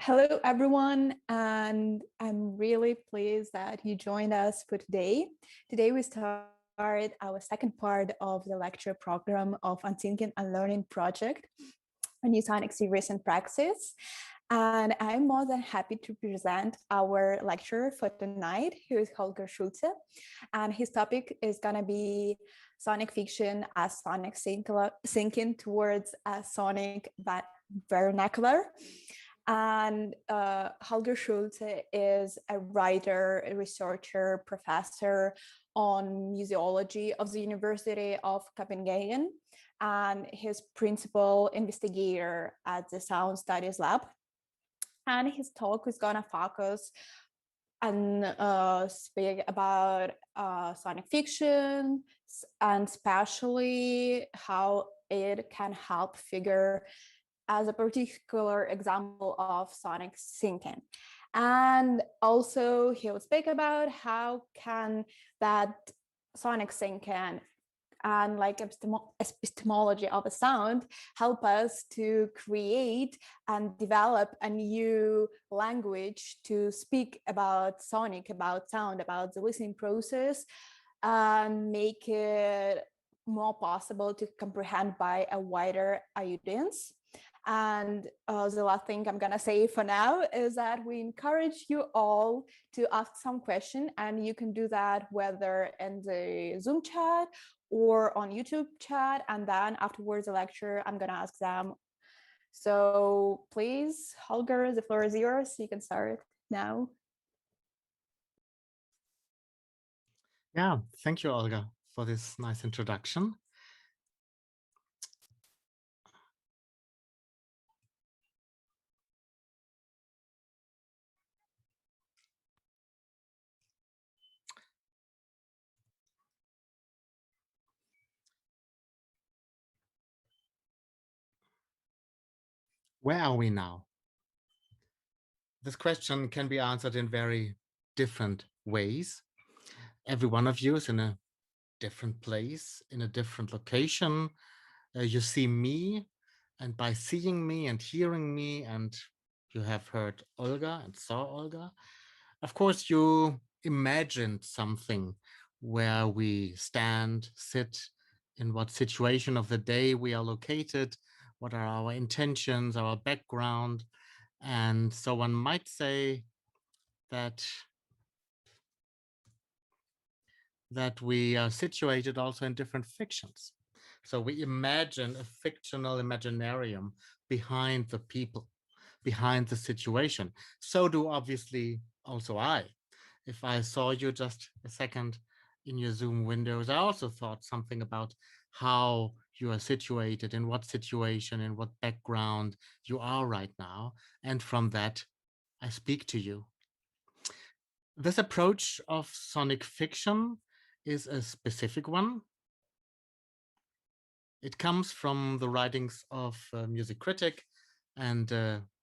Hello, everyone, and I'm really pleased that you joined us for today. Today, we start our second part of the lecture program of Unthinking and Learning Project, a new sonic series in praxis. And I'm more than happy to present our lecturer for tonight, who is Holger Schulze. And his topic is going to be sonic fiction as sonic thinking towards a sonic vernacular. And Holger Schulze is a writer, a researcher, professor on museology of the University of Copenhagen, and his principal investigator at the Sound Studies Lab. And his talk is going to focus and speak about sonic fiction, and especially how it can help figure as a particular example of sonic thinking. And also he will speak about how can that sonic thinking and like epistemology of a sound help us to create and develop a new language to speak about sonic, about sound, about the listening process, and make it more possible to comprehend by a wider audience. And the last thing I'm going to say for now is that we encourage you all to ask some question, and you can do that whether in the Zoom chat or on YouTube chat. And then afterwards the lecture, I'm going to ask them. So please, Holger, the floor is yours. You can start now. Yeah, thank you, Olga, for this nice introduction. Where are we now? This question can be answered in very different ways. Every one of you is in a different place, in a different location. You see me, and by seeing me and hearing me, and you have heard Olga and saw Olga, of course you imagined something where we stand, sit, in what situation of the day we are located, what are our intentions, our background. And so one might say that we are situated also in different fictions. So we imagine a fictional imaginarium behind the people, behind the situation. So do obviously also I. If I saw you just a second in your Zoom windows, I also thought something about how you are situated, in what situation, in what background you are right now. And from that, I speak to you. This approach of sonic fiction is a specific one. It comes from the writings of music critic and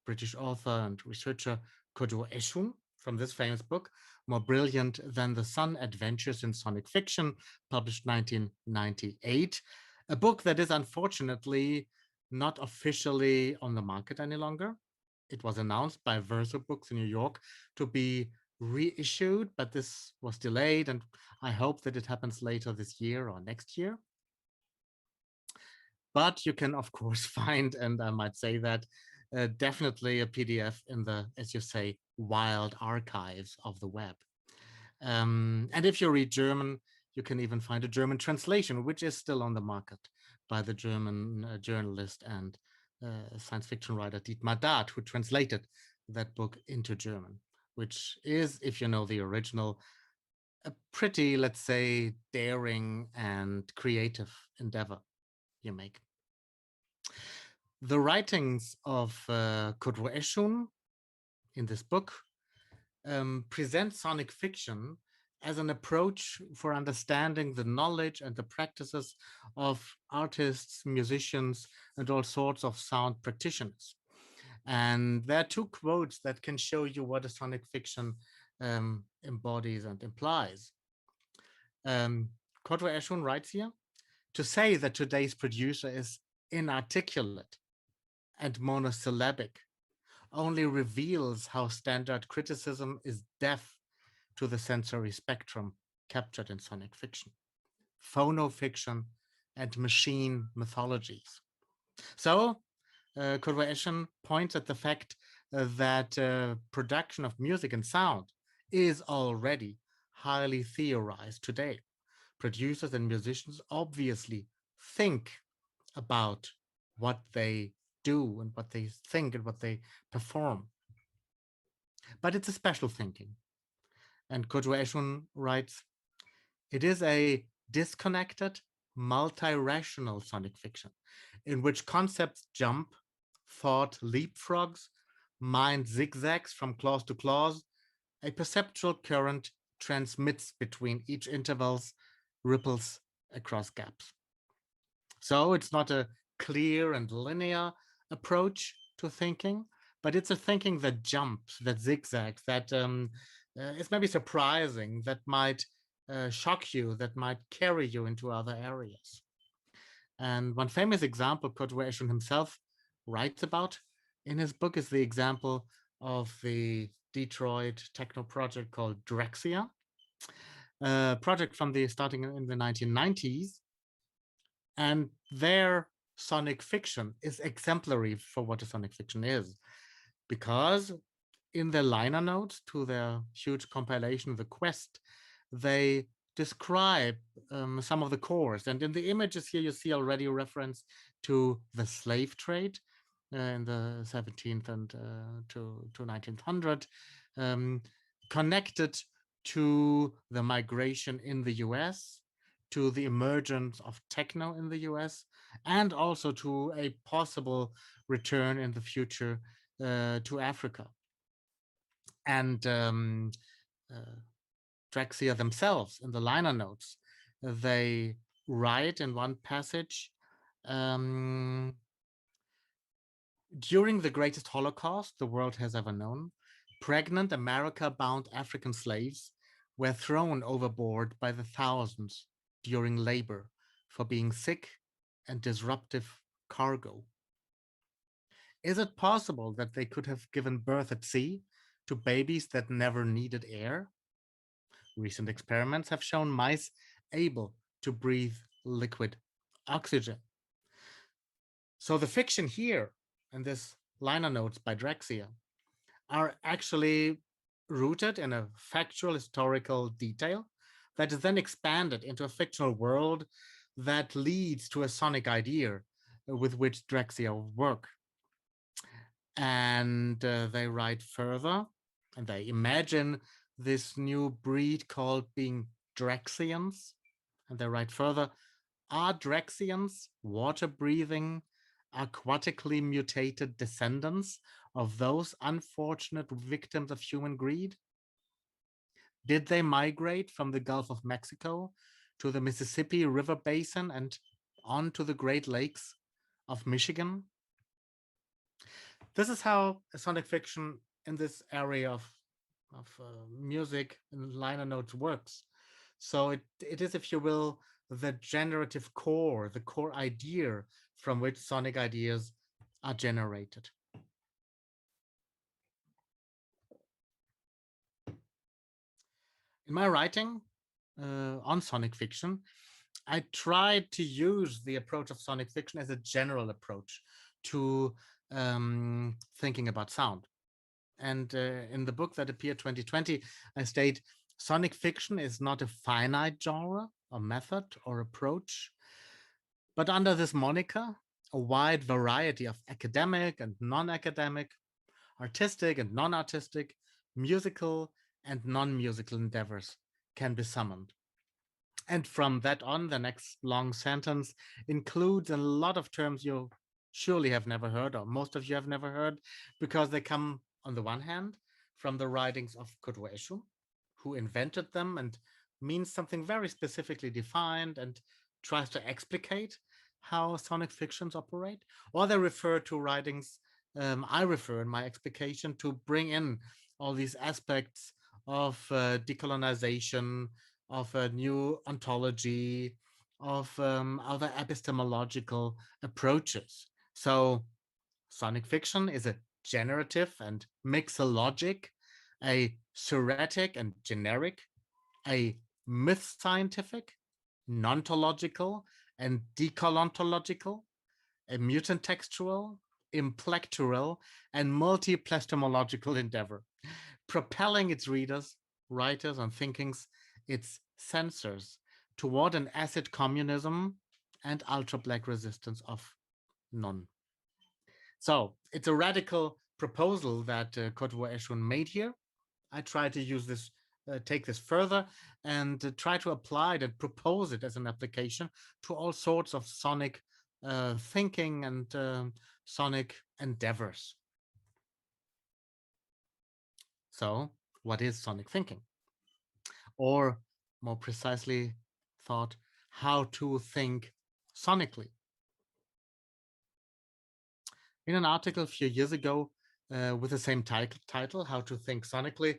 British author and researcher Kodwo Eshun from this famous book, More Brilliant Than the Sun: Adventures in Sonic Fiction, published 1998. A book that is unfortunately not officially on the market any longer. It was announced by Verso Books in New York to be reissued, but this was delayed, and I hope that it happens later this year or next year. But you can, of course, find, and I might say that, definitely a PDF in the, as you say, wild archives of the web. And if you read German, you can even find a German translation, which is still on the market by the German journalist and science fiction writer Dietmar Dart, who translated that book into German, which is, if you know the original, a pretty, let's say, daring and creative endeavor you make. The writings of Kodwo Eshun in this book present sonic fiction as an approach for understanding the knowledge and the practices of artists, musicians, and all sorts of sound practitioners. And there are two quotes that can show you what a sonic fiction embodies and implies. Kodwo Eshun writes here, to say that today's producer is inarticulate and monosyllabic, only reveals how standard criticism is deaf to the sensory spectrum captured in sonic fiction, phonofiction, and machine mythologies. So, Corporation points at the fact that production of music and sound is already highly theorized today. Producers and musicians obviously think about what they do and what they think and what they perform. But it's a special thinking. And Kojo writes, it is a disconnected, multi-rational sonic fiction in which concepts jump, thought leapfrogs, mind zigzags from clause to clause, a perceptual current transmits between each intervals, ripples across gaps. So it's not a clear and linear approach to thinking, but it's a thinking that jumps, that zigzags, that is maybe surprising, that might shock you, that might carry you into other areas. And one famous example Kurt Wieschel himself writes about in his book is the example of the Detroit techno project called Drexia, a project from the starting in the 1990s. And their sonic fiction is exemplary for what a sonic fiction is, because in the liner notes to their huge compilation, The Quest, they describe some of the cores. And in the images here, you see already a reference to the slave trade in the 17th and to 1900, connected to the migration in the US, to the emergence of techno in the US, and also to a possible return in the future to Africa. And Drexia themselves, in the liner notes, they write in one passage, during the greatest Holocaust the world has ever known, pregnant America-bound African slaves were thrown overboard by the thousands during labor for being sick and disruptive cargo. Is it possible that they could have given birth at sea to babies that never needed air? Recent experiments have shown mice able to breathe liquid oxygen. So the fiction here and this liner notes by Drexia are actually rooted in a factual historical detail that is then expanded into a fictional world that leads to a sonic idea with which Drexia work. And they write further, and they imagine this new breed called being Drexians. And they write further, are Drexians water-breathing, aquatically mutated descendants of those unfortunate victims of human greed? Did they migrate from the Gulf of Mexico to the Mississippi River Basin and on to the Great Lakes of Michigan? This is how sonic fiction in this area of music and liner notes works. So it is, if you will, the generative core, the core idea from which sonic ideas are generated. In my writing on sonic fiction, I tried to use the approach of sonic fiction as a general approach to thinking about sound. And in the book that appeared 2020, I state sonic fiction is not a finite genre or method or approach, but under this moniker, a wide variety of academic and non-academic, artistic and non-artistic, musical and non-musical endeavors can be summoned. And from that on, the next long sentence includes a lot of terms you surely have never heard, or most of you have never heard, because they come, on the one hand, from the writings of Kurt Wieschel, who invented them and means something very specifically defined and tries to explicate how sonic fictions operate, or they refer to writings I refer in my explication to bring in all these aspects of decolonization, of a new ontology, of other epistemological approaches. So sonic fiction is a generative and mixologic, a theoretic and generic, a myth scientific, nontological and decolontological, a mutant textual, implectural, and multi-epistemological endeavor, propelling its readers, writers, and thinkings, its censors, toward an acid communism and ultra-black resistance of none. So it's a radical proposal that Kotwo Eshun made here. I try to use this, take this further and try to apply it and propose it as an application to all sorts of sonic thinking and sonic endeavors. So what is sonic thinking? Or more precisely thought, how to think sonically. In an article a few years ago with the same title, How to Think Sonically,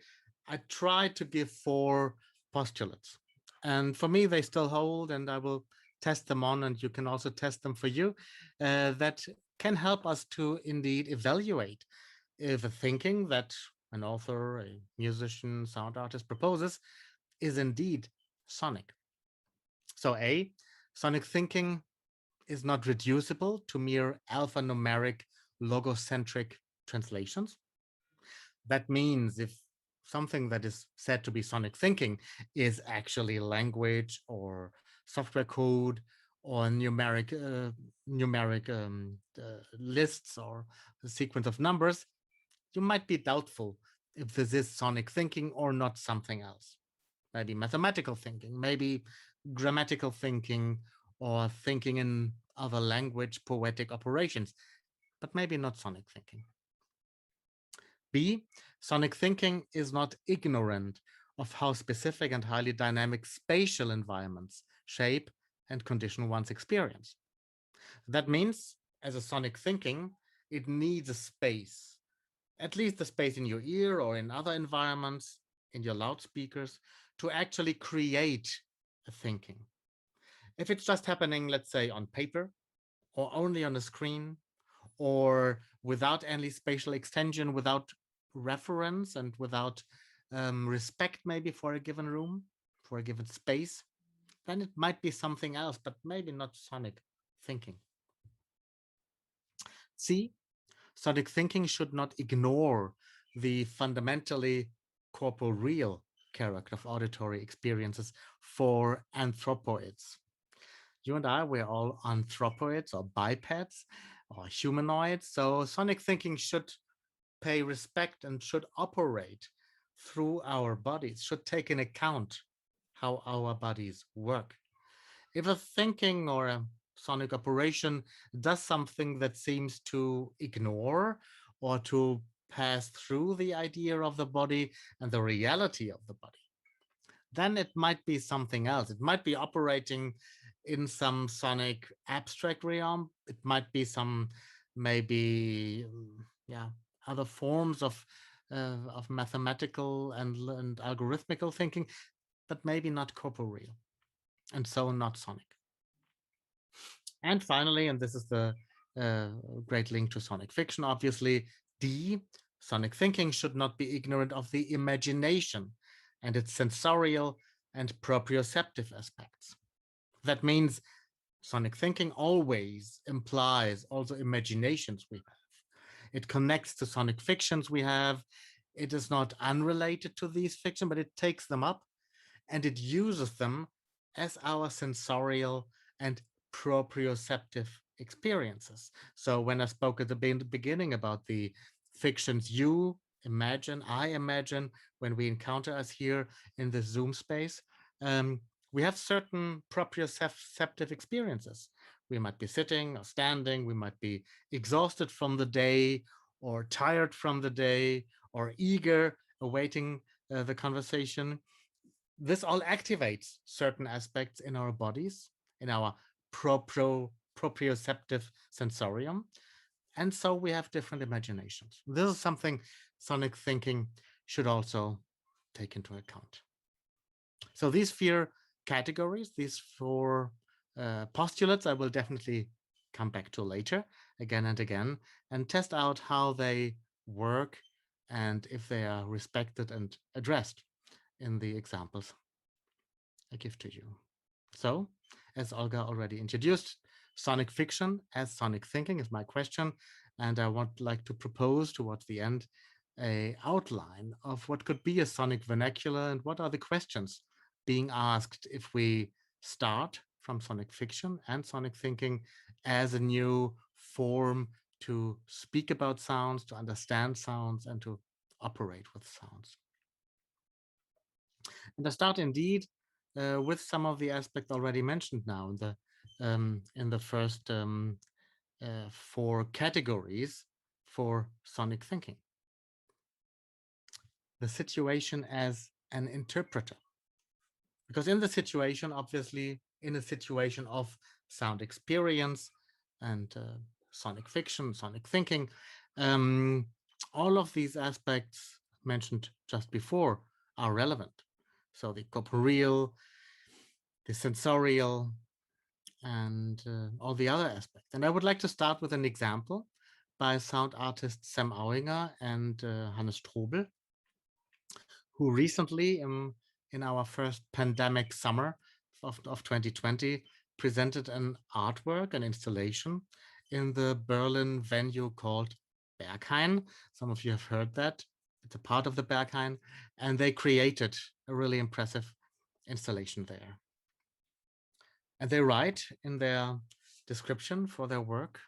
I tried to give 4 postulates. And for me, they still hold, and I will test them on, and you can also test them for you, that can help us to indeed evaluate if a thinking that an author, a musician, sound artist proposes is indeed sonic. So A, sonic thinking is not reducible to mere alphanumeric logocentric translations. That means if something that is said to be sonic thinking is actually language or software code or numeric lists or a sequence of numbers, you might be doubtful if this is sonic thinking or not something else. Maybe mathematical thinking, maybe grammatical thinking, or thinking in other language poetic operations, but maybe not sonic thinking. B, sonic thinking is not ignorant of how specific and highly dynamic spatial environments shape and condition one's experience. That means, as a sonic thinking, it needs a space, at least the space in your ear or in other environments, in your loudspeakers, to actually create a thinking. If it's just happening, let's say, on paper, or only on a screen, or without any spatial extension, without reference, and without respect maybe for a given room, for a given space, then it might be something else, but maybe not sonic thinking. C, sonic thinking should not ignore the fundamentally corporeal character of auditory experiences for anthropoids. You and I, we're all anthropoids or bipeds or humanoids. So sonic thinking should pay respect and should operate through our bodies, should take in account how our bodies work. If a thinking or a sonic operation does something that seems to ignore or to pass through the idea of the body and the reality of the body, then it might be something else. It might be operating in some sonic abstract realm. It might be some maybe other forms of mathematical and algorithmical thinking, but maybe not corporeal, and so not sonic. And finally, and this is the great link to sonic fiction, obviously, D, sonic thinking should not be ignorant of the imagination and its sensorial and proprioceptive aspects. That means sonic thinking always implies also imaginations we have. It connects to sonic fictions we have. It is not unrelated to these fictions, but it takes them up and it uses them as our sensorial and proprioceptive experiences. So when I spoke at the beginning about the fictions you imagine, I imagine, when we encounter us here in the Zoom space, we have certain proprioceptive experiences. We might be sitting or standing, we might be exhausted from the day or tired from the day or eager awaiting the conversation. This all activates certain aspects in our bodies, in our proprioceptive sensorium. And so we have different imaginations. This is something sonic thinking should also take into account. So these 4 categories, these 4 postulates, I will definitely come back to later, again and again, and test out how they work and if they are respected and addressed in the examples I give to you. So, as Olga already introduced, sonic fiction as sonic thinking is my question, and I would like to propose towards the end a outline of what could be a sonic vernacular and what are the questions being asked if we start from sonic fiction and sonic thinking as a new form to speak about sounds, to understand sounds, and to operate with sounds. And I start indeed with some of the aspects already mentioned now in the first 4 categories for sonic thinking. The situation as an interpreter. Because in the situation, obviously, in a situation of sound experience and sonic fiction, sonic thinking, all of these aspects mentioned just before are relevant. So the corporeal, the sensorial, and all the other aspects. And I would like to start with an example by sound artist Sam Auinger and Hannes Strobel, who recently in our first pandemic summer of 2020 presented an artwork, an installation in the Berlin venue called Berghain. Some of you have heard that. It's a part of the Berghain, and they created a really impressive installation there. And they write in their description for their work,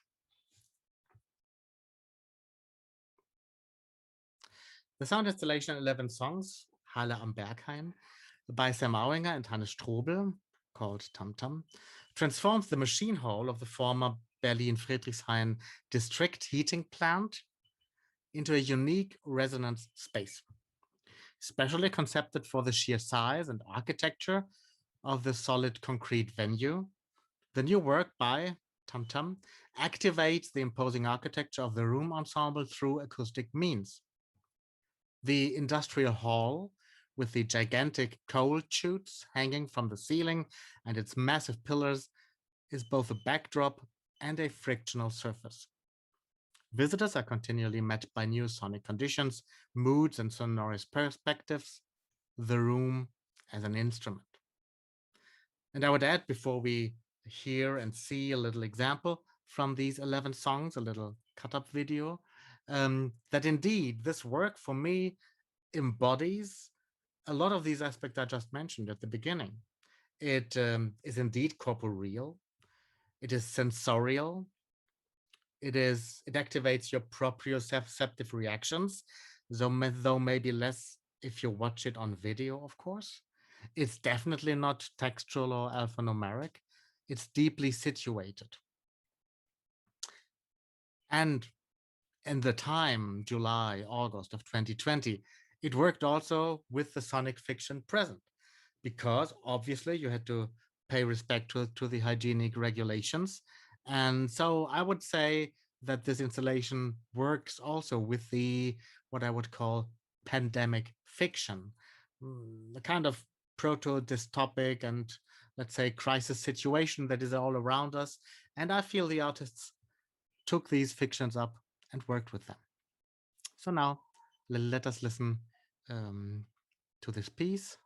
the sound installation 11 songs, Halle am Berghain, by Sam Auinger and Hannes Strobel, called Tam Tam, transforms the machine hall of the former Berlin Friedrichshain district heating plant into a unique resonance space, specially concepted for the sheer size and architecture of the solid concrete venue. The new work by Tam Tam activates the imposing architecture of the room ensemble through acoustic means. The industrial hall, with the gigantic coal chutes hanging from the ceiling and its massive pillars, is both a backdrop and a frictional surface. Visitors are continually met by new sonic conditions, moods, and sonorous perspectives, the room as an instrument. And I would add, before we hear and see a little example from these 11 songs, a little cut-up video, that indeed this work for me embodies a lot of these aspects I just mentioned at the beginning. It is indeed corporeal. It is sensorial. It activates your proprioceptive reactions, though maybe less if you watch it on video, of course. It's definitely not textual or alphanumeric. It's deeply situated. And in the time, July, August of 2020, it worked also with the sonic fiction present, because obviously you had to pay respect to the hygienic regulations. And so I would say that this installation works also with the, what I would call pandemic fiction, the kind of proto-dystopic and, let's say, crisis situation that is all around us. And I feel the artists took these fictions up and worked with them. So now let us listen to this piece.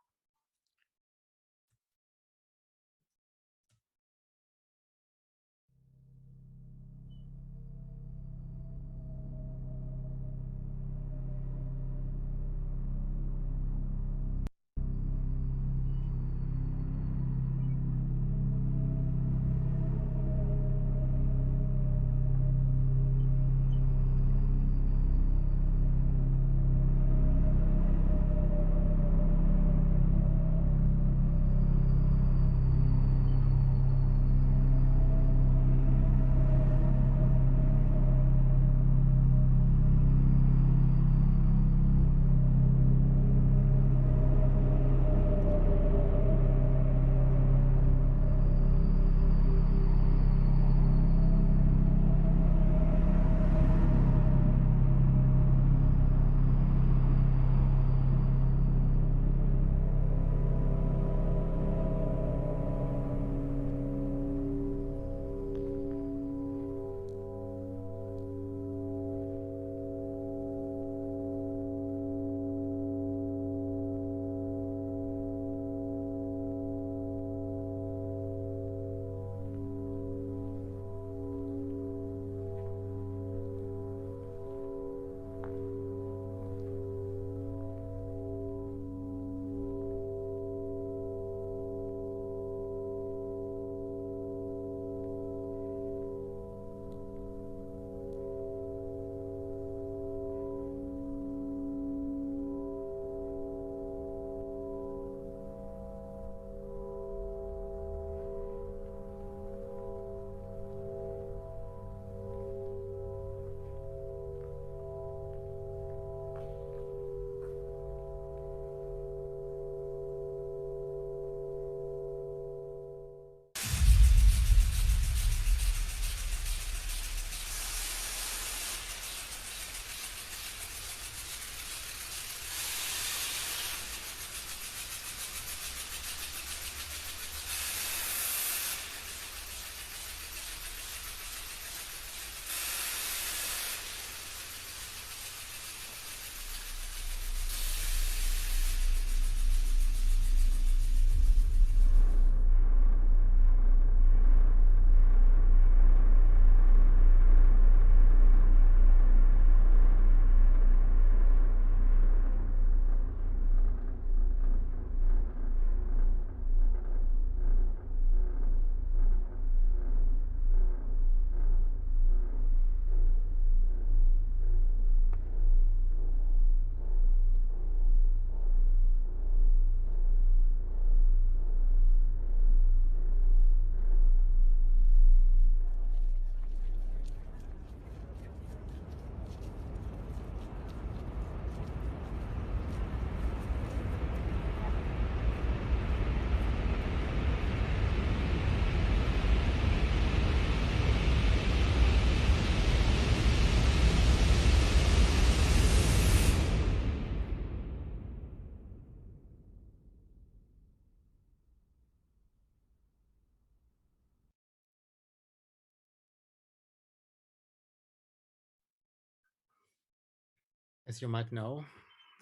As you might know,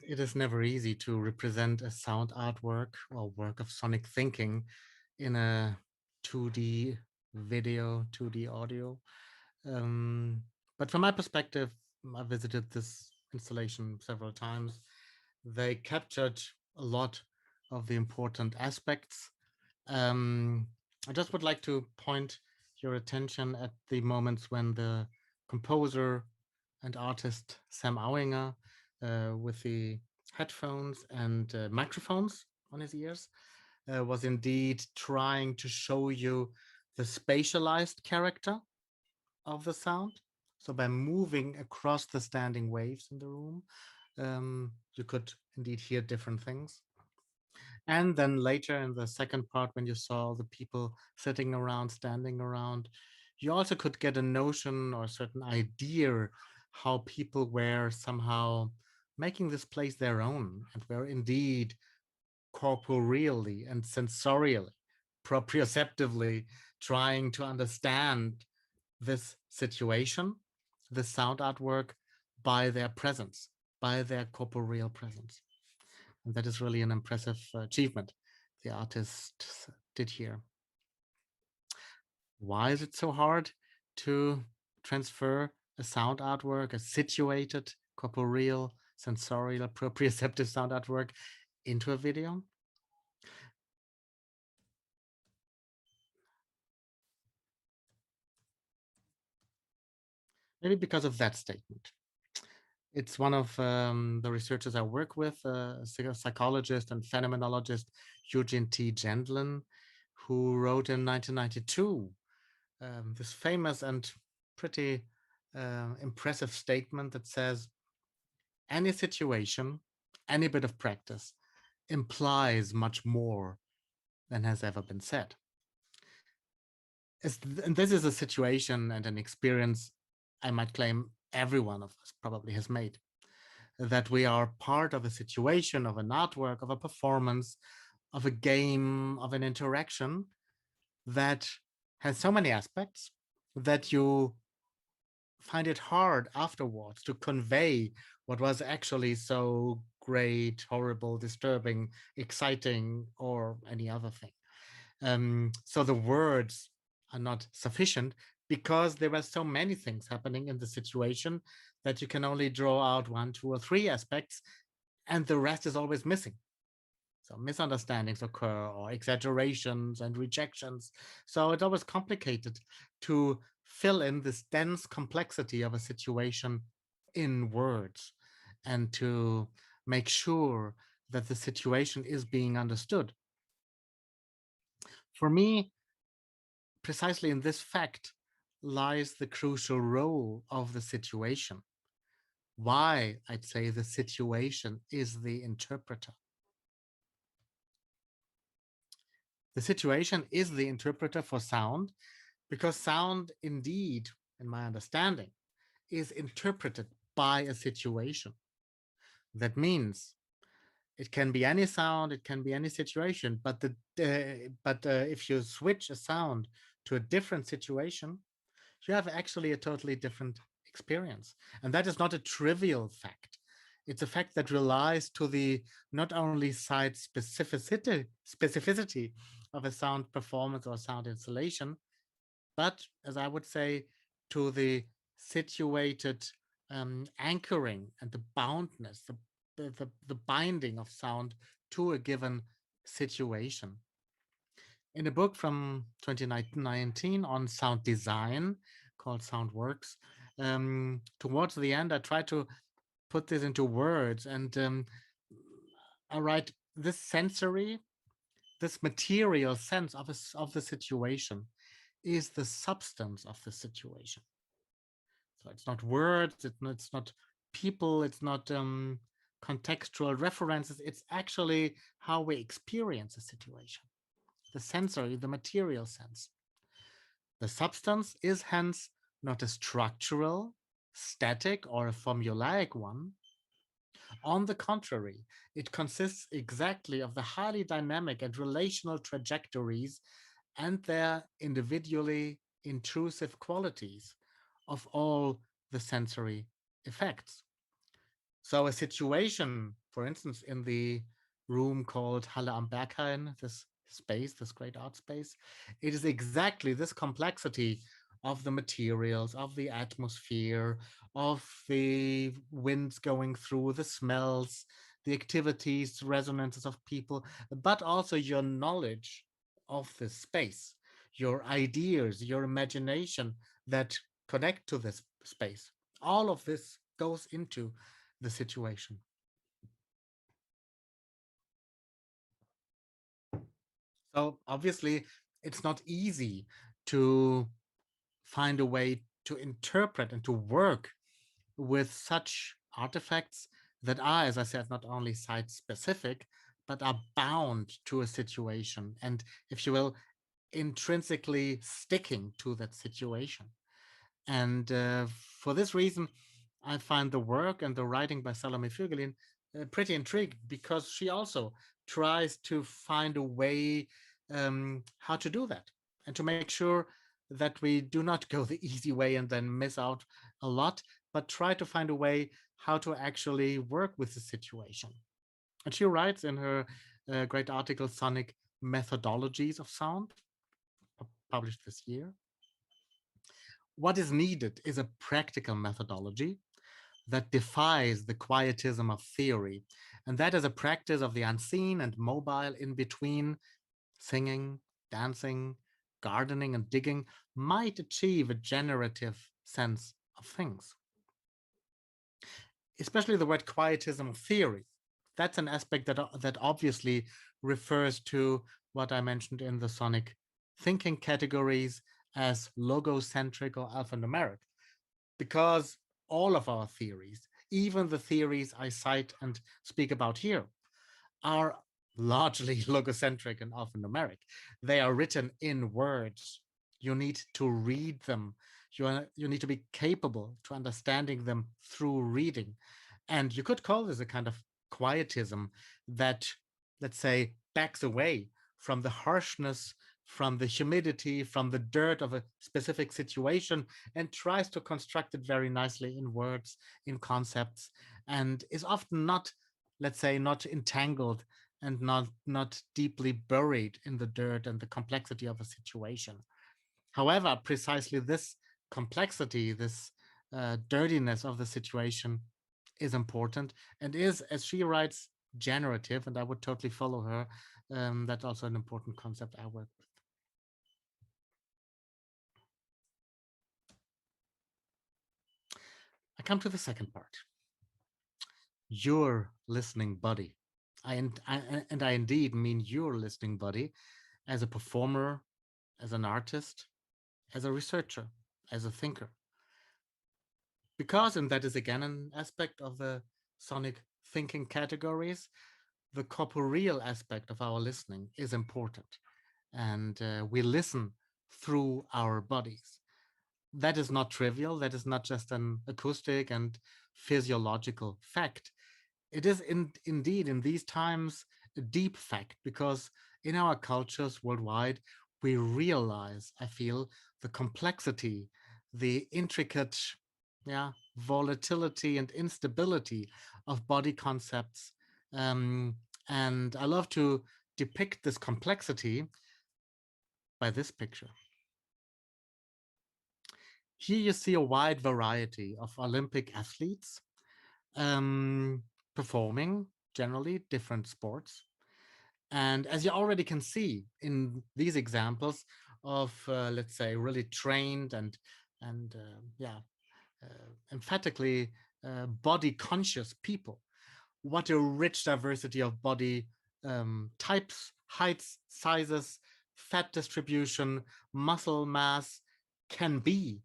it is never easy to represent a sound artwork or work of sonic thinking in a 2D video, 2D audio. Um, but from my perspective, I visited this installation several times. They captured a lot of the important aspects. Um, I just would like to point your attention at the moments when the composer and artist Sam Auinger, with the headphones and microphones on his ears, was indeed trying to show you the spatialized character of the sound. So by moving across the standing waves in the room, you could indeed hear different things. And then later in the second part, when you saw the people sitting around, standing around, you also could get a notion or a certain idea how people were somehow making this place their own and were indeed corporeally and sensorially, proprioceptively trying to understand this situation, the sound artwork, by their presence, by their corporeal presence. And that is really an impressive achievement the artist did here. Why is it so hard to transfer a sound artwork, a situated, corporeal, sensorial, proprioceptive sound artwork into a video? Maybe because of that statement. It's one of the researchers I work with, a psychologist and phenomenologist, Eugene T. Gendlin, who wrote in 1992 this famous and pretty impressive statement that says, any situation, any bit of practice implies much more than has ever been said. And this is a situation and an experience I might claim every one of us probably has made, that we are part of a situation, of an artwork, of a performance, of a game, of an interaction that has so many aspects that you find it hard afterwards to convey what was actually so great, horrible, disturbing, exciting, or any other thing. So the words are not sufficient because there were so many things happening in the situation that you can only draw out one, two, or three aspects, and the rest is always missing. So misunderstandings occur or exaggerations and rejections. So it's always complicated to fill in this dense complexity of a situation in words and to make sure that the situation is being understood. For me, precisely in this fact lies the crucial role of the situation. Why I'd say the situation is the interpreter. The situation is the interpreter for sound because sound, indeed, in my understanding, is interpreted by a situation. That means it can be any sound, it can be any situation, but if you switch a sound to a different situation, you have actually a totally different experience. And that is not a trivial fact. It's a fact that relies to the not only site specificity of a sound performance or sound installation, but as I would say, to the situated anchoring and the boundness, the binding of sound to a given situation. In a book from 2019 on sound design called Sound Works, towards the end, I try to put this into words and I write this sensory, this material sense of the situation is the substance of the situation. So it's not words, it's not people, it's not contextual references, it's actually how we experience a situation, the sensory, the material sense. The substance is hence not a structural, static, or a formulaic one. On the contrary, it consists exactly of the highly dynamic and relational trajectories and their individually intrusive qualities of all the sensory effects. So a situation, for instance, in the room called Halle am Berghain, this space, this great art space, it is exactly this complexity of the materials, of the atmosphere, of the winds going through, the smells, the activities, resonances of people, but also your knowledge of this space, your ideas, your imagination that connect to this space. All of this goes into the situation. So obviously, it's not easy to find a way to interpret and to work with such artifacts that are, as I said, not only site specific, but are bound to a situation and, if you will, intrinsically sticking to that situation. And for this reason, I find the work and the writing by Salome Fürgelin pretty intrigued, because she also tries to find a way how to do that and to make sure that we do not go the easy way and then miss out a lot, but try to find a way how to actually work with the situation. And she writes in her great article, Sonic Methodologies of Sound, published this year: what is needed is a practical methodology that defies the quietism of theory, and that is a practice of the unseen and mobile in between. Singing, dancing, gardening, and digging might achieve a generative sense of things. Especially the word quietism of theory. That's an aspect that obviously refers to what I mentioned in the sonic thinking categories as logocentric or alphanumeric, because all of our theories, even the theories I cite and speak about here, are largely logocentric and alphanumeric. They are written in words. You need to read them. You need to be capable to understanding them through reading. And you could call this a kind of quietism that, let's say, backs away from the harshness, from the humidity, from the dirt of a specific situation, and tries to construct it very nicely in words, in concepts, and is often not, let's say, not entangled and not deeply buried in the dirt and the complexity of a situation. However, precisely this complexity, this dirtiness of the situation is important and is, as she writes, generative, and I would totally follow her. That's also an important concept I work with. I come to the second part. Your listening body. I indeed mean your listening body as a performer, as an artist, as a researcher, as a thinker. Because, and that is again an aspect of the sonic thinking categories, the corporeal aspect of our listening is important. And we listen through our bodies. That is not trivial. That is not just an acoustic and physiological fact. It is indeed in these times a deep fact, because in our cultures worldwide, we realize, I feel, the complexity, the intricate, yeah, volatility and instability of body concepts. Um, and I love to depict this complexity by this picture. Here you see a wide variety of Olympic athletes um, performing generally different sports. And as you already can see in these examples of, let's say, really trained and emphatically body conscious people, what a rich diversity of body types, heights, sizes, fat distribution, muscle mass can be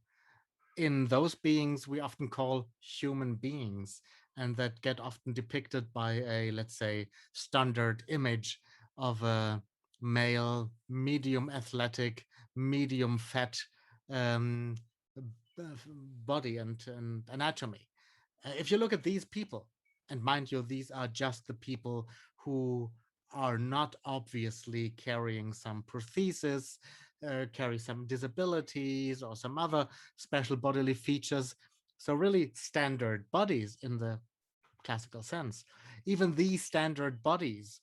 in those beings we often call human beings, and that get often depicted by a, let's say, standard image of a male, medium athletic, medium fat um, body and anatomy. If you look at these people, and mind you, these are just the people who are not obviously carrying some prosthesis, carry some disabilities or some other special bodily features. So really standard bodies in the classical sense. Even these standard bodies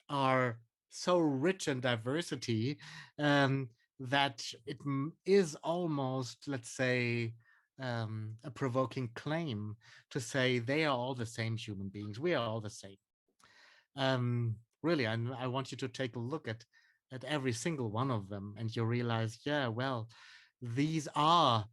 are so rich in diversity that it is almost, let's say, a provoking claim to say they are all the same human beings. We are all the same. Really, I want you to take a look at every single one of them, and you realize, yeah, well, these are,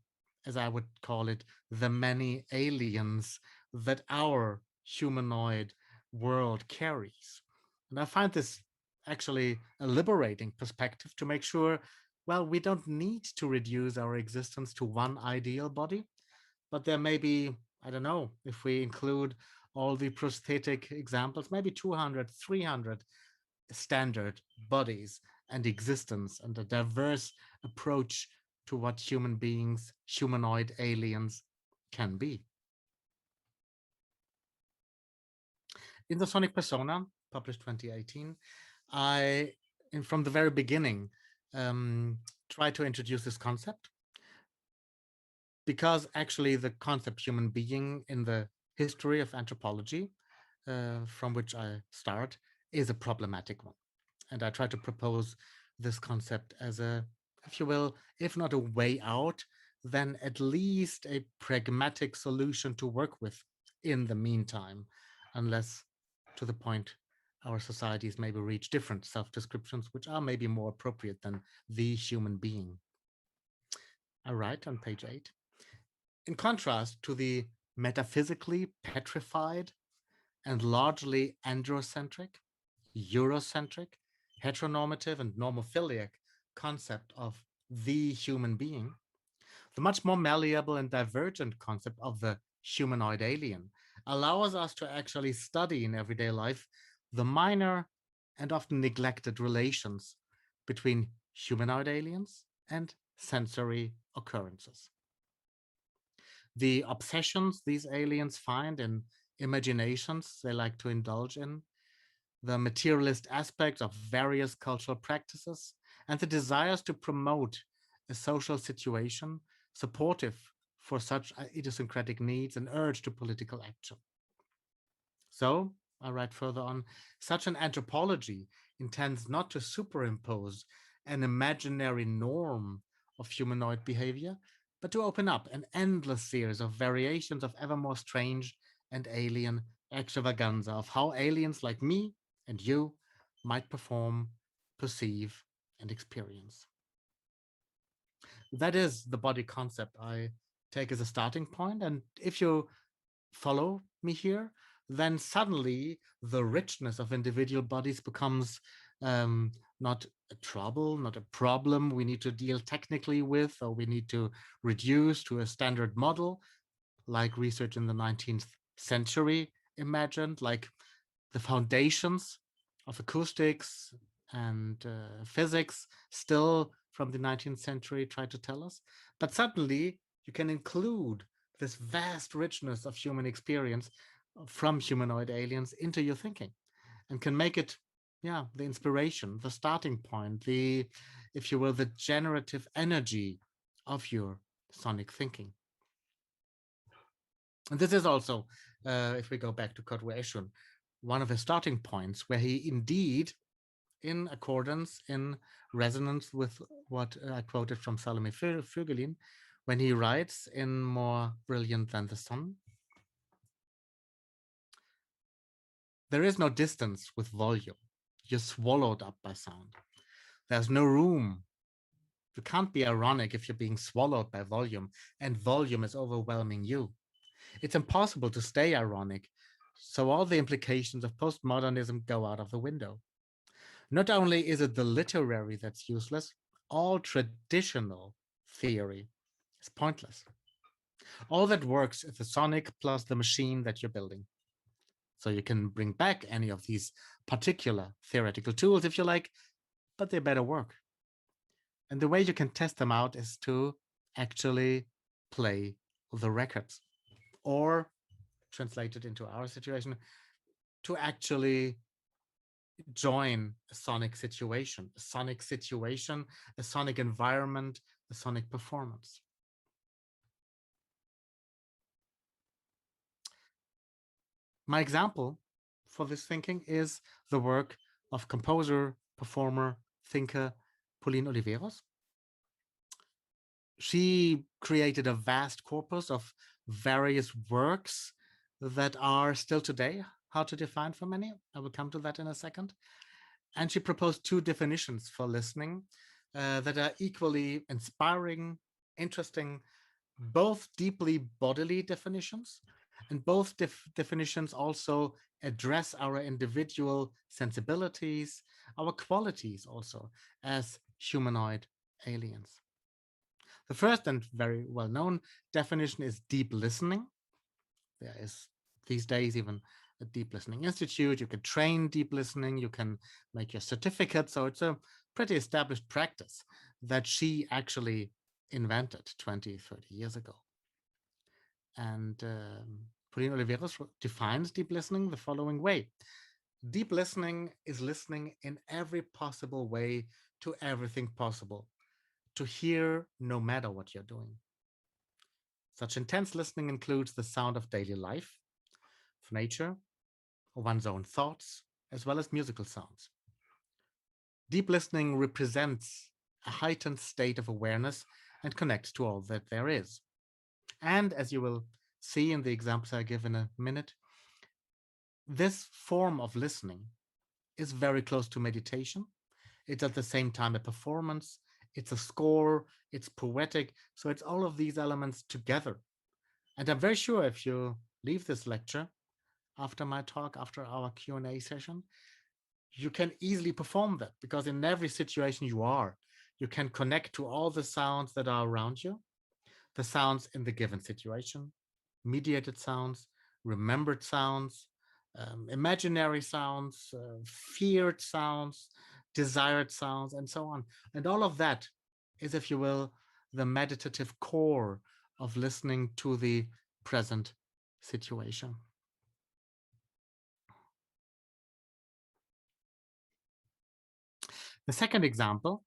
as I would call it, the many aliens that our humanoid world carries. And I find this actually a liberating perspective to make sure, well, we don't need to reduce our existence to one ideal body, but there may be, I don't know, if we include all the prosthetic examples, maybe 200, 300 standard bodies and existence, and a diverse approach to what human beings, humanoid aliens can be. In the Sonic Persona, published 2018, from the very beginning, tried to introduce this concept, because actually the concept human being in the history of anthropology, from which I start, is a problematic one. And I try to propose this concept as a, if you will, if not a way out, then at least a pragmatic solution to work with in the meantime, unless to the point our societies maybe reach different self-descriptions, which are maybe more appropriate than the human being. I write on page 8. In contrast to the metaphysically petrified and largely androcentric, Eurocentric, heteronormative, and normophiliac concept of the human being, the much more malleable and divergent concept of the humanoid alien allows us to actually study in everyday life the minor and often neglected relations between humanoid aliens and sensory occurrences. The obsessions these aliens find in imaginations they like to indulge in, the materialist aspects of various cultural practices, and the desires to promote a social situation supportive for such idiosyncratic needs and urge to political action. So, I write further on, such an anthropology intends not to superimpose an imaginary norm of humanoid behavior, but to open up an endless series of variations of ever more strange and alien extravaganza of how aliens like me and you might perform, perceive, and experience. That is the body concept I take as a starting point. And if you follow me here, then suddenly the richness of individual bodies becomes not a trouble, not a problem we need to deal technically with, or we need to reduce to a standard model, like research in the 19th century imagined, like the foundations of acoustics and physics still from the 19th century try to tell us. But suddenly you can include this vast richness of human experience from humanoid aliens into your thinking, and can make it, yeah, the inspiration, the starting point, the, if you will, the generative energy of your sonic thinking. And this is also, if we go back to Kurt Eschun, one of his starting points, where he indeed, in accordance, in resonance with what I quoted from Salome Fürgelin, when he writes in More Brilliant Than the Sun, there is no distance with volume. You're swallowed up by sound. There's no room. You can't be ironic if you're being swallowed by volume, and volume is overwhelming you. It's impossible to stay ironic, so all the implications of postmodernism go out of the window. Not only is it the literary that's useless, all traditional theory is pointless. All that works is the sonic plus the machine that you're building. So you can bring back any of these particular theoretical tools if you like, but they better work. And the way you can test them out is to actually play the records, or translated into our situation, to actually join a sonic situation, a sonic environment, a sonic performance. My example for this thinking is the work of composer, performer, thinker Pauline Oliveros. She created a vast corpus of various works that are still today hard to define for many. I will come to that in a second. And she proposed two definitions for listening that are equally inspiring, interesting, both deeply bodily definitions, and both definitions also address our individual sensibilities, our qualities also as humanoid aliens. The first and very well-known definition is deep listening. There is these days even a deep listening institute. You can train deep listening, you can make your certificate. So it's a pretty established practice that she actually invented 20, 30 years ago. And Pauline Oliveros defines deep listening the following way. Deep listening is listening in every possible way to everything possible, to hear no matter what you're doing. Such intense listening includes the sound of daily life, of nature, of one's own thoughts, as well as musical sounds. Deep listening represents a heightened state of awareness and connects to all that there is. And as you will see in the examples I give in a minute, this form of listening is very close to meditation. It's at the same time a performance, it's a score, it's poetic. So it's all of these elements together. And I'm very sure if you leave this lecture after my talk, after our Q&A session, you can easily perform that, because in every situation you can connect to all the sounds that are around you, the sounds in the given situation, mediated sounds, remembered sounds, imaginary sounds, feared sounds, desired sounds, and so on. And all of that is, if you will, the meditative core of listening to the present situation. The second example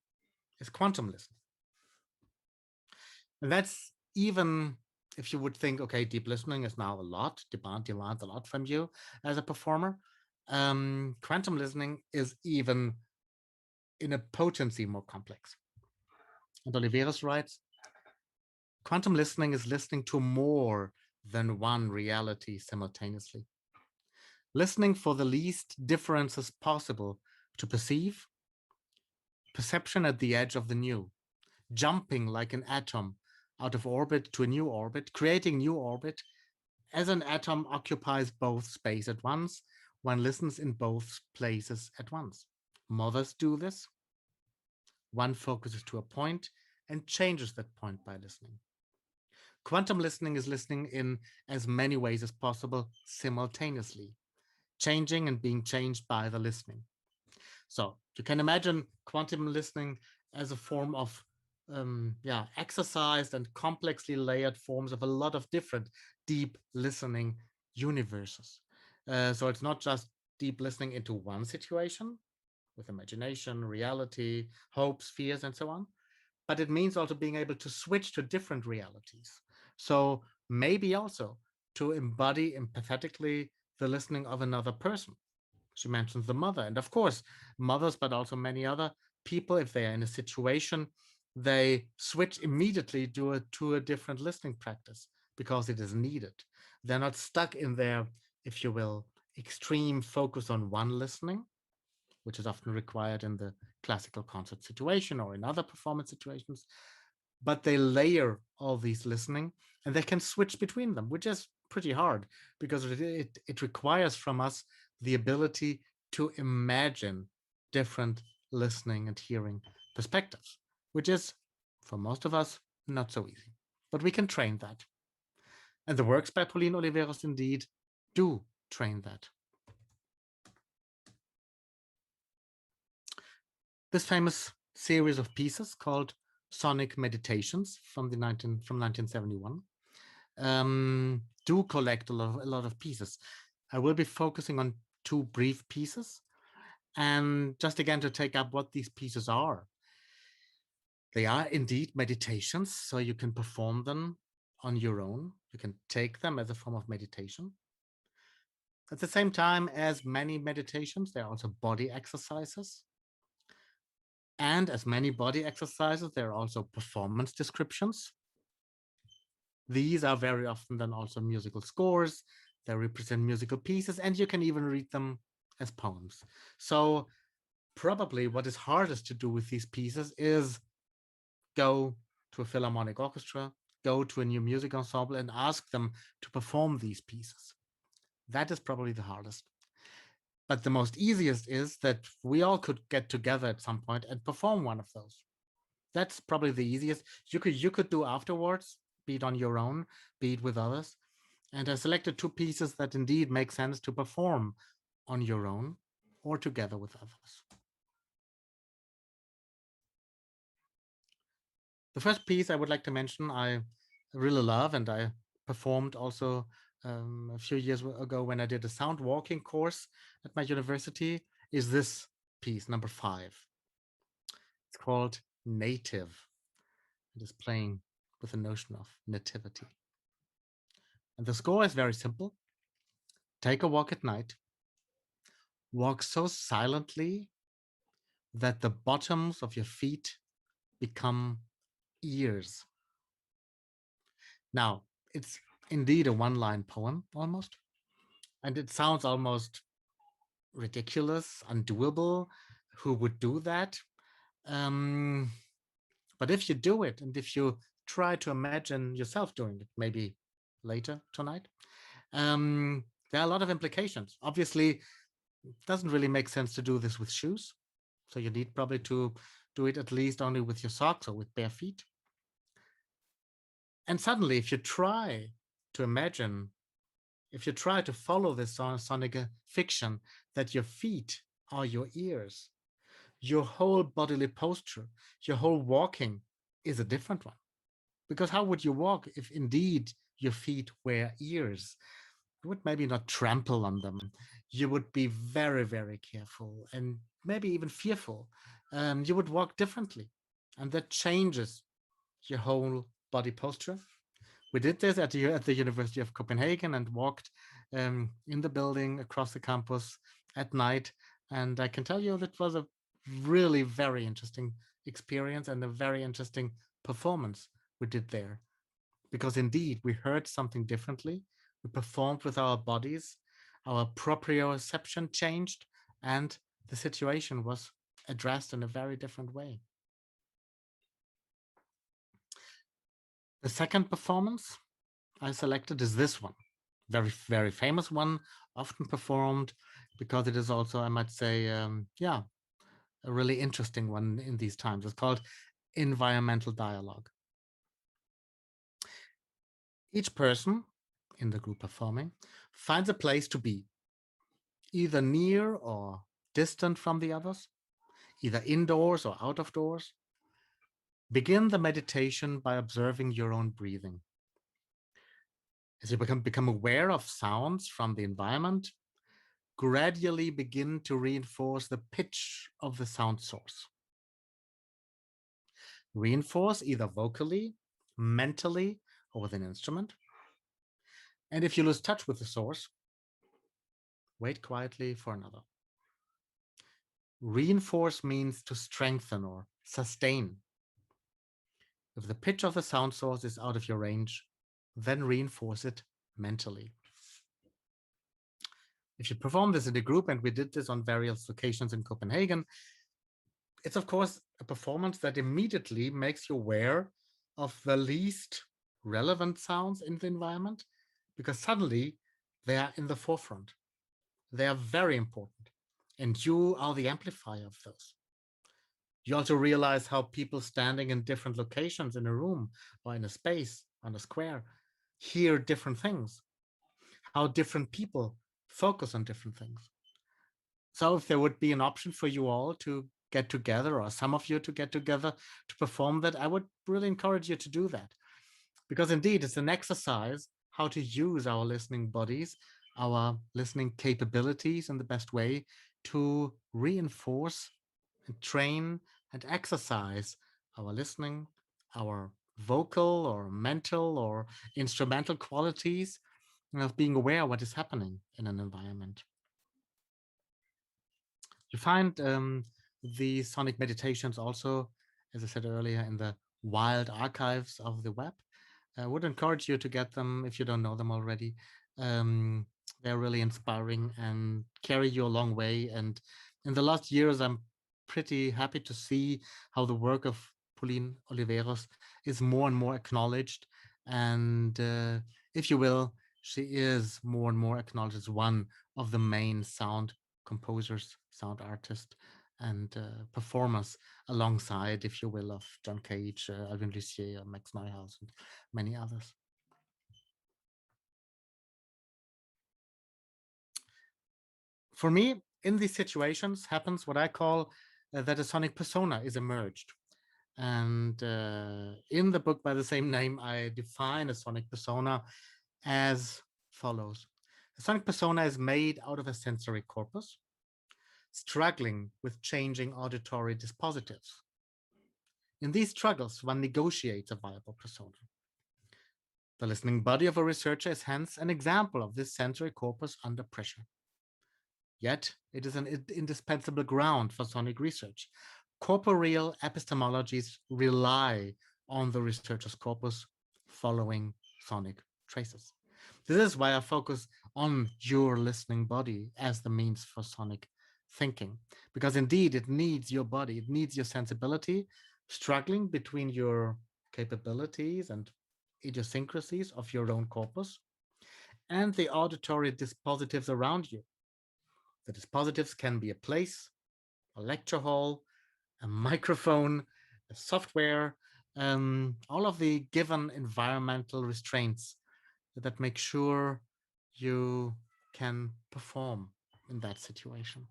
is quantum listening. And that's, even if you would think, okay, deep listening is now a lot, demands a lot from you as a performer. Quantum listening is even in a potency more complex. And Oliveros writes, quantum listening is listening to more than one reality simultaneously. Listening for the least differences possible to perceive, perception at the edge of the new, jumping like an atom out of orbit to a new orbit, creating new orbit. As an atom occupies both space at once, one listens in both places at once. Mothers do this. One focuses to a point and changes that point by listening. Quantum listening is listening in as many ways as possible simultaneously, changing and being changed by the listening. So you can imagine quantum listening as a form of exercised and complexly layered forms of a lot of different deep listening universes. So it's not just deep listening into one situation with imagination, reality, hopes, fears, and so on, but it means also being able to switch to different realities. So maybe also to embody empathetically the listening of another person. She mentions the mother, and of course, mothers, but also many other people, if they are in a situation, they switch immediately to a different listening practice because it is needed. They're not stuck in their, if you will, extreme focus on one listening, which is often required in the classical concert situation or in other performance situations, but they layer all these listening and they can switch between them, which is pretty hard because it requires from us the ability to imagine different listening and hearing perspectives, which is, for most of us, not so easy. But we can train that. And the works by Pauline Oliveros indeed do train that. This famous series of pieces called Sonic Meditations from 1971 do collect a lot of pieces. I will be focusing on two brief pieces, and just again to take up what these pieces are. They are indeed meditations, so you can perform them on your own. You can take them as a form of meditation. At the same time as many meditations, there are also body exercises. And as many body exercises, there are also performance descriptions. These are very often then also musical scores. They represent musical pieces, and you can even read them as poems. So probably what is hardest to do with these pieces is go to a philharmonic orchestra, go to a new music ensemble and ask them to perform these pieces. That is probably the hardest. But the most easiest is that we all could get together at some point and perform one of those. That's probably the easiest. You could do afterwards, be it on your own, be it with others. And I selected two pieces that indeed make sense to perform on your own or together with others. The first piece I would like to mention, I really love, and I performed also a few years ago when I did a sound walking course at my university, is this piece, number 5. It's called Native. It is playing with the notion of nativity. And the score is very simple. Take a walk at night. Walk so silently that the bottoms of your feet become ears. Now, it's indeed a one-line poem almost, and it sounds almost ridiculous, undoable. Who would do that? Um, but if you do it, and if you try to imagine yourself doing it, maybe later tonight, there are a lot of implications. Obviously, it doesn't really make sense to do this with shoes. So you need probably to do it at least only with your socks or with bare feet. And suddenly, if you try to imagine, if you try to follow this sonic fiction, that your feet are your ears, your whole bodily posture, your whole walking is a different one. Because how would you walk if indeed your feet were ears? You would maybe not trample on them. You would be very, very careful and maybe even fearful. You would walk differently. And that changes your whole body posture. We did this at the University of Copenhagen and walked in the building across the campus at night. And I can tell you that was a really very interesting experience and a very interesting performance we did there. Because indeed, we heard something differently. We performed with our bodies. Our proprioception changed, and the situation was addressed in a very different way. The second performance I selected is this one, very, very famous one, often performed because it is also, I might say, yeah, a really interesting one in these times. It's called environmental dialogue. Each person in the group performing finds a place to be, either near or distant from the others, either indoors or out of doors. Begin the meditation by observing your own breathing. As you become aware of sounds from the environment, gradually begin to reinforce the pitch of the sound source. Reinforce either vocally, mentally, or with an instrument. And if you lose touch with the source, wait quietly for another. Reinforce means to strengthen or sustain. If the pitch of the sound source is out of your range, then reinforce it mentally. If you perform this in a group, and we did this on various locations in Copenhagen, it's of course a performance that immediately makes you aware of the least relevant sounds in the environment, because suddenly they are in the forefront. They are very important, and you are the amplifier of those. You also realize how people standing in different locations in a room or in a space, on a square, hear different things, how different people focus on different things. So if there would be an option for you all to get together, or some of you to get together to perform that, I would really encourage you to do that. Because indeed, it's an exercise how to use our listening bodies, our listening capabilities in the best way to reinforce and train and exercise our listening, our vocal or mental or instrumental qualities, and of being aware what is happening in an environment. You find the sonic meditations also, as I said earlier, in the wild archives of the web. I would encourage you to get them if you don't know them already. Um, they're really inspiring and carry you a long way. And in the last years, I'm pretty happy to see how the work of Pauline Oliveros is more and more acknowledged. And if you will, she is more and more acknowledged as one of the main sound composers, sound artists, and performers alongside, if you will, of John Cage, Alvin Lucier, Max Neuhaus, and many others. For me, in these situations happens what I call that a sonic persona is emerged. And in the book by the same name, I define a sonic persona as follows. A sonic persona is made out of a sensory corpus, struggling with changing auditory dispositives. In these struggles, one negotiates a viable persona. The listening body of a researcher is hence an example of this sensory corpus under pressure. Yet, it is an indispensable ground for sonic research. Corporeal epistemologies rely on the researcher's corpus following sonic traces. This is why I focus on your listening body as the means for sonic thinking, because indeed it needs your body, it needs your sensibility, struggling between your capabilities and idiosyncrasies of your own corpus and the auditory dispositives around you. The dispositives can be a place, a lecture hall, a microphone, a software, all of the given environmental restraints that make sure you can perform in that situation.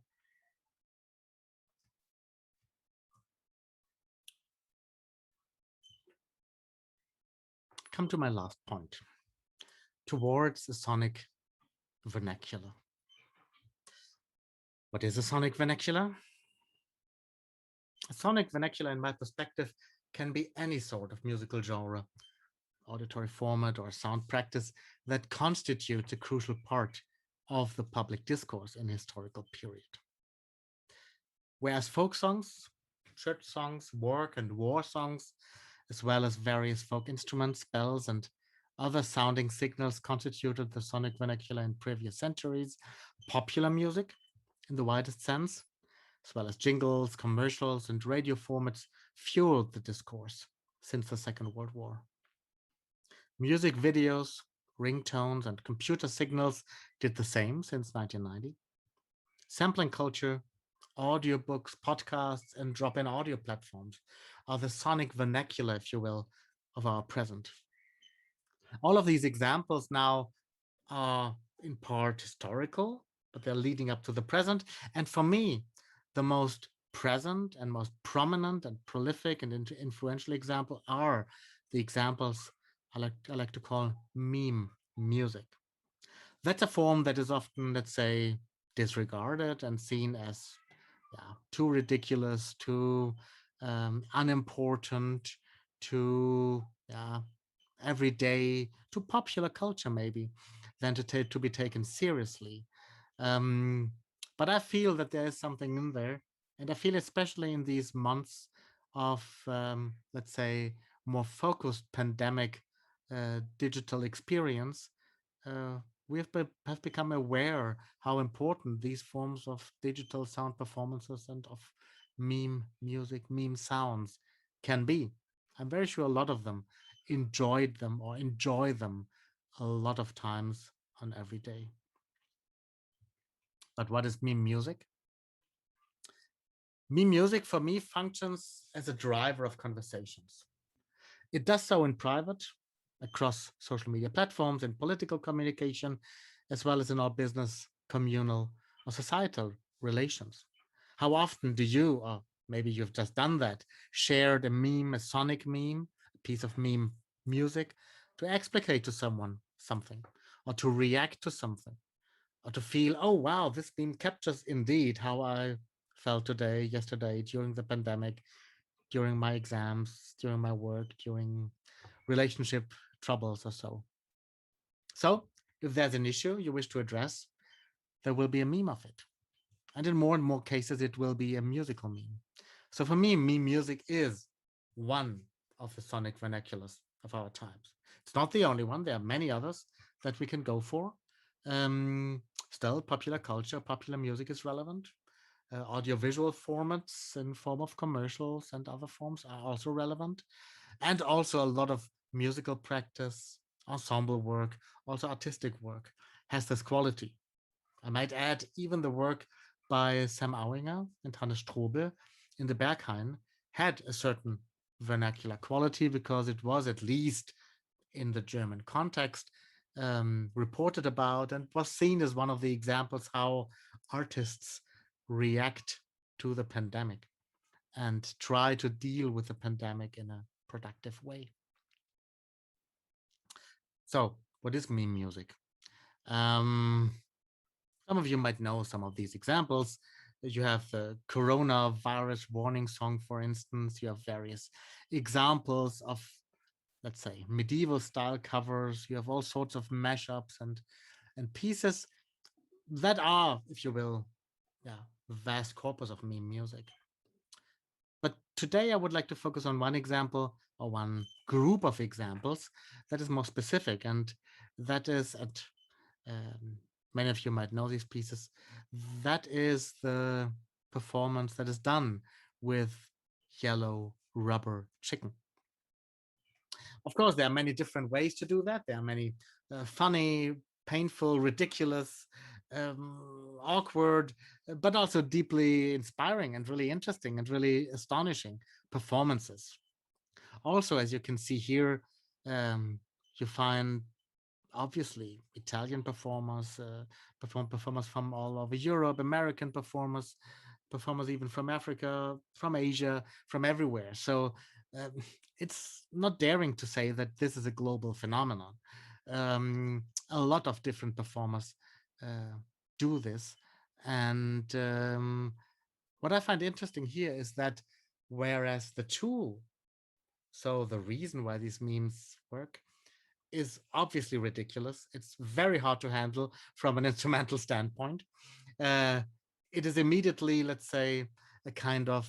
Come to my last point, towards a sonic vernacular. What is a sonic vernacular? A sonic vernacular, in my perspective, can be any sort of musical genre, auditory format, or sound practice that constitutes a crucial part of the public discourse in historical period. Whereas folk songs, church songs, work and war songs, as well as various folk instruments, bells, and other sounding signals constituted the sonic vernacular in previous centuries, popular music, in the widest sense, as well as jingles, commercials, and radio formats fueled the discourse since the Second World War. Music videos, ringtones, and computer signals did the same since 1990. Sampling culture, audiobooks, podcasts, and drop-in audio platforms are the sonic vernacular, if you will, of our present. All of these examples now are in part historical, but they're leading up to the present. And for me, the most present and most prominent and prolific and influential example are the examples I like to call meme music. That's a form that is often, let's say, disregarded and seen as too ridiculous, too unimportant, too everyday, too popular culture maybe, than to be taken seriously. Um, but I feel that there is something in there, and I feel especially in these months of, let's say, more focused pandemic digital experience, uh, have become aware how important these forms of digital sound performances and of meme music, meme sounds can be. I'm very sure a lot of them enjoyed them or enjoy them a lot of times on every day. But what is meme music? Meme music for me functions as a driver of conversations. It does so in private, across social media platforms, in political communication, as well as in our business, communal, or societal relations. How often do you, or maybe you've just done that, shared a meme, a sonic meme, a piece of meme music to explicate to someone something, or to react to something, or to feel, oh, wow, this meme captures indeed how I felt today, yesterday, during the pandemic, during my exams, during my work, during relationship troubles or so. So if there's an issue you wish to address, there will be a meme of it. And in more cases, it will be a musical meme. So for me, meme music is one of the sonic vernaculars of our times. It's not the only one. There are many others that we can go for. Still, popular culture, popular music is relevant. Audiovisual formats in form of commercials and other forms are also relevant. And also a lot of musical practice, ensemble work, also artistic work has this quality. I might add even the work by Sam Auinger and Hannes Strobel in the Berghain had a certain vernacular quality because it was, at least in the German context, reported about and was seen as one of the examples how artists react to the pandemic and try to deal with the pandemic in a productive way. So, what is meme music? Some of you might know some of these examples. You have the coronavirus warning song, for instance. You have various examples of, let's say, medieval style covers. You have all sorts of mashups and pieces that are, if you will, vast corpus of meme music. But today I would like to focus on one example or one group of examples that is more specific, and that is many of you might know these pieces. That is the performance that is done with yellow rubber chicken. Of course, there are many different ways to do that. There are many funny, painful, ridiculous, awkward, but also deeply inspiring and really interesting and really astonishing performances. Also, as you can see here, you find obviously Italian performers, performers from all over Europe, American performers even from Africa, from Asia, from everywhere. So it's not daring to say that this is a global phenomenon. A lot of different performers do this. And what I find interesting here is that whereas the tool, so the reason why these memes work, is obviously ridiculous. It's very hard to handle from an instrumental standpoint. It is immediately, let's say, a kind of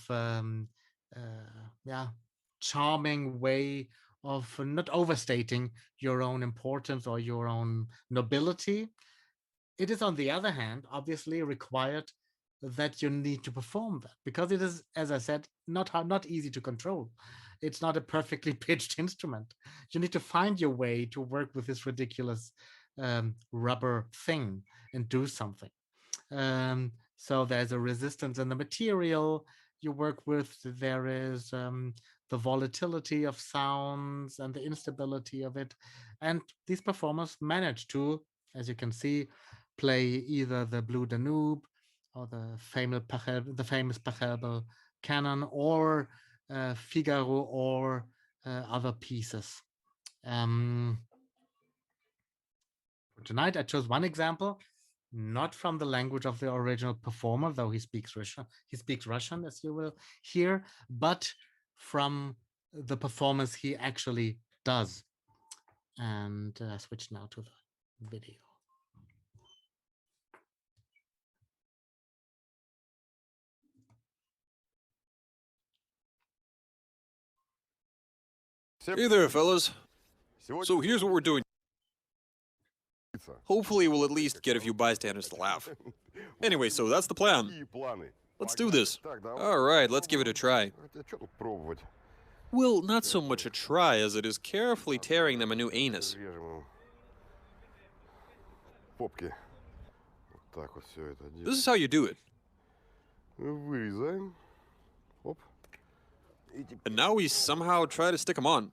charming way of not overstating your own importance or your own nobility. It is, on the other hand, obviously required that you need to perform that, because it is, as I said, not easy to control. It's not a perfectly pitched instrument. You need to find your way to work with this ridiculous rubber thing and do something. So there's a resistance in the material you work with. There is the volatility of sounds and the instability of it. And these performers manage to, as you can see, play either the Blue Danube or the famous Pachelbel canon, or Figaro, or other pieces. For tonight, I chose one example, not from the language of the original performer, though he speaks Russian. He speaks Russian, as you will hear, but from the performance he actually does. And I switch now to the video. Hey there, fellas. So here's what we're doing. Hopefully we'll at least get a few bystanders to laugh. Anyway, so that's the plan. Let's do this. Alright, let's give it a try. Well, not so much a try as it is carefully tearing them a new anus. This is how you do it. And now we somehow try to stick them on.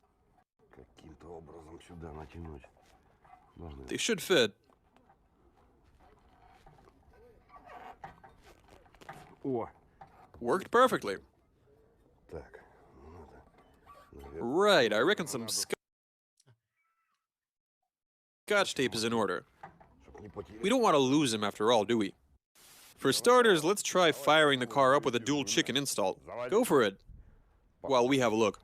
They should fit. Worked perfectly. Right, I reckon some scotch tape is in order. We don't want to lose him after all, do we? For starters, let's try firing the car up with a dual chicken install. Go for it. While we have a look.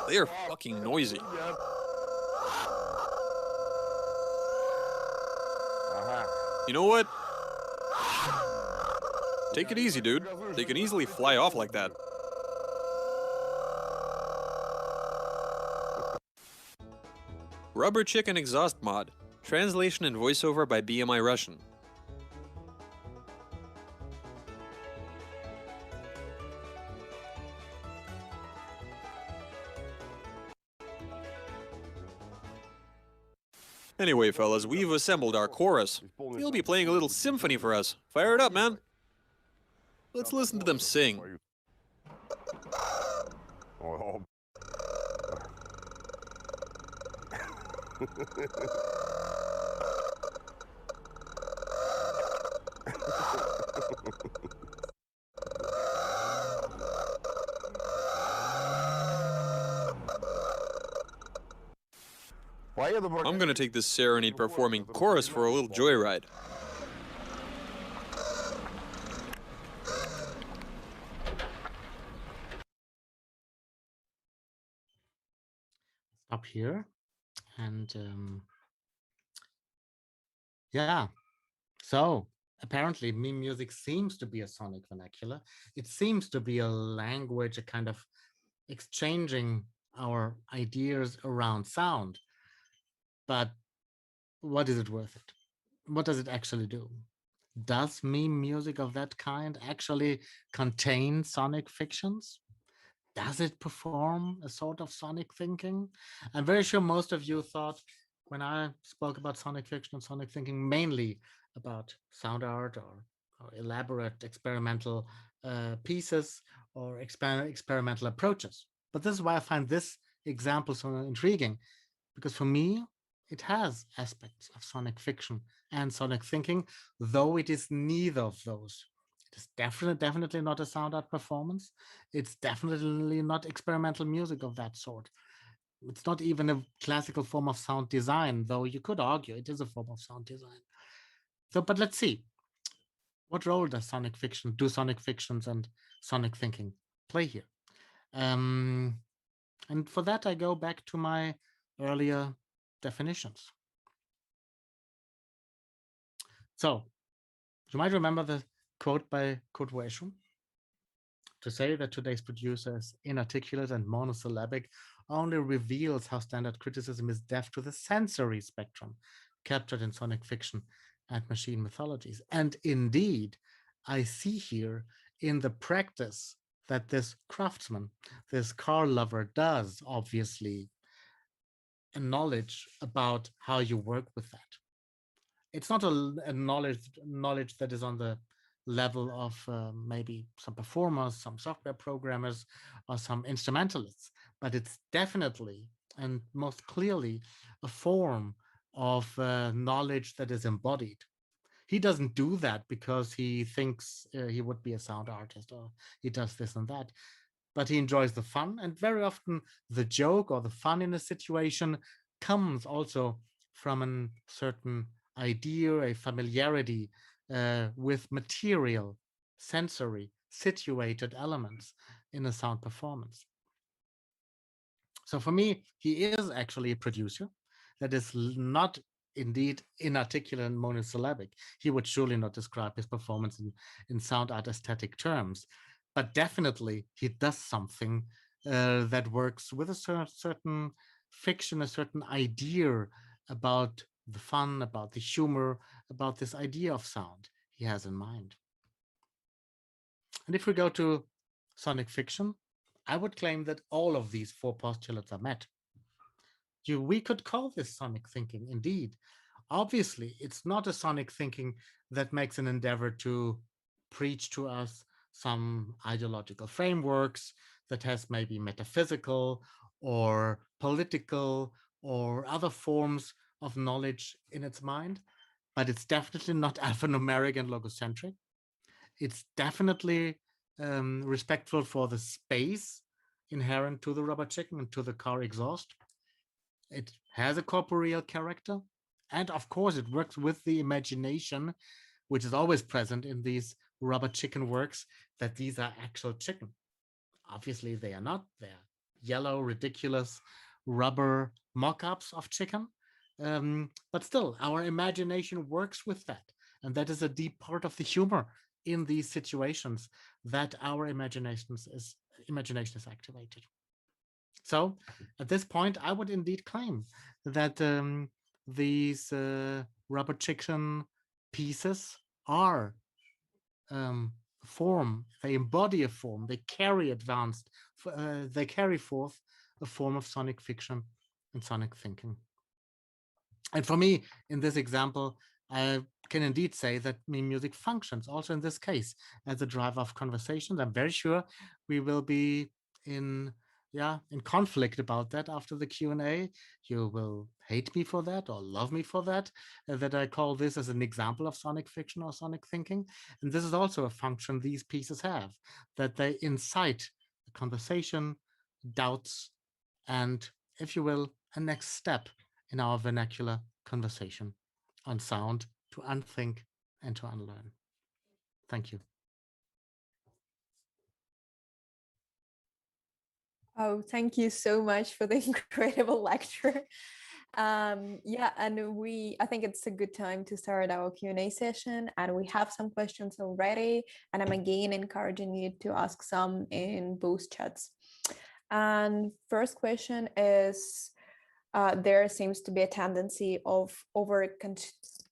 They are fucking noisy. You know what? Take it easy, dude. They can easily fly off like that. Rubber Chicken Exhaust Mod. Translation and voiceover by BMI Russian. Anyway, fellas, we've assembled our chorus. He'll be playing a little symphony for us. Fire it up, man. Let's listen to them sing. I'm gonna take this serenade performing chorus for a little joyride. Up here, and yeah, so apparently meme music seems to be a sonic vernacular. It seems to be a language, a kind of exchanging our ideas around sound. But what is it worth it? What does it actually do? Does meme music of that kind actually contain sonic fictions? Does it perform a sort of sonic thinking? I'm very sure most of you thought, when I spoke about sonic fiction and sonic thinking, mainly about sound art or elaborate experimental pieces or experimental approaches. But this is why I find this example so intriguing, because for me, it has aspects of sonic fiction and sonic thinking, though it is neither of those. It is definitely not a sound art performance. It's definitely not experimental music of that sort. It's not even a classical form of sound design, though you could argue it is a form of sound design. So, but let's see. What role does sonic fictions and sonic thinking play here? And for that, I go back to my earlier definitions. So you might remember the quote by Kurt Weschel: to say that today's producer is inarticulate and monosyllabic only reveals how standard criticism is deaf to the sensory spectrum captured in sonic fiction and machine mythologies. And indeed, I see here in the practice that this craftsman, this car lover, does obviously a knowledge about how you work with that. It's not a knowledge that is on the level of maybe some performers, some software programmers, or some instrumentalists, but it's definitely and most clearly a form of knowledge that is embodied. He doesn't do that because he thinks he would be a sound artist or he does this and that, but he enjoys the fun, and very often the joke or the fun in a situation comes also from a certain idea, a familiarity with material, sensory, situated elements in a sound performance. So for me, he is actually a producer that is not indeed inarticulate and monosyllabic. He would surely not describe his performance in sound art aesthetic terms, but definitely he does something that works with a certain fiction, a certain idea about the fun, about the humor, about this idea of sound he has in mind. And if we go to sonic fiction, I would claim that all of these four postulates are met. We could call this sonic thinking, indeed. Obviously, it's not a sonic thinking that makes an endeavor to preach to us some ideological frameworks that has maybe metaphysical or political or other forms of knowledge in its mind, but it's definitely not alphanumeric and logocentric. It's definitely respectful for the space inherent to the rubber chicken and to the car exhaust. It has a corporeal character, and of course it works with the imagination, which is always present in these rubber chicken works, that these are actual chicken. Obviously, they are not. They're yellow, ridiculous rubber mock-ups of chicken. But still, our imagination works with that. And that is a deep part of the humor in these situations, that our imagination is activated. So at this point, I would indeed claim that these rubber chicken pieces are form, they embody a form, they carry they carry forth a form of sonic fiction and sonic thinking. And for me, in this example, I can indeed say that music functions also in this case as a driver of conversations. I'm very sure we will be in conflict about that after the Q&A. You will hate me for that or love me for that, that I call this as an example of sonic fiction or sonic thinking. And this is also a function these pieces have, that they incite a conversation, doubts, and, if you will, a next step in our vernacular conversation on sound to unthink and to unlearn. Thank you. Oh, thank you so much for the incredible lecture. Yeah, and I think it's a good time to start our Q&A session, and we have some questions already, and I'm again encouraging you to ask some in both chats. And first question is, there seems to be a tendency of over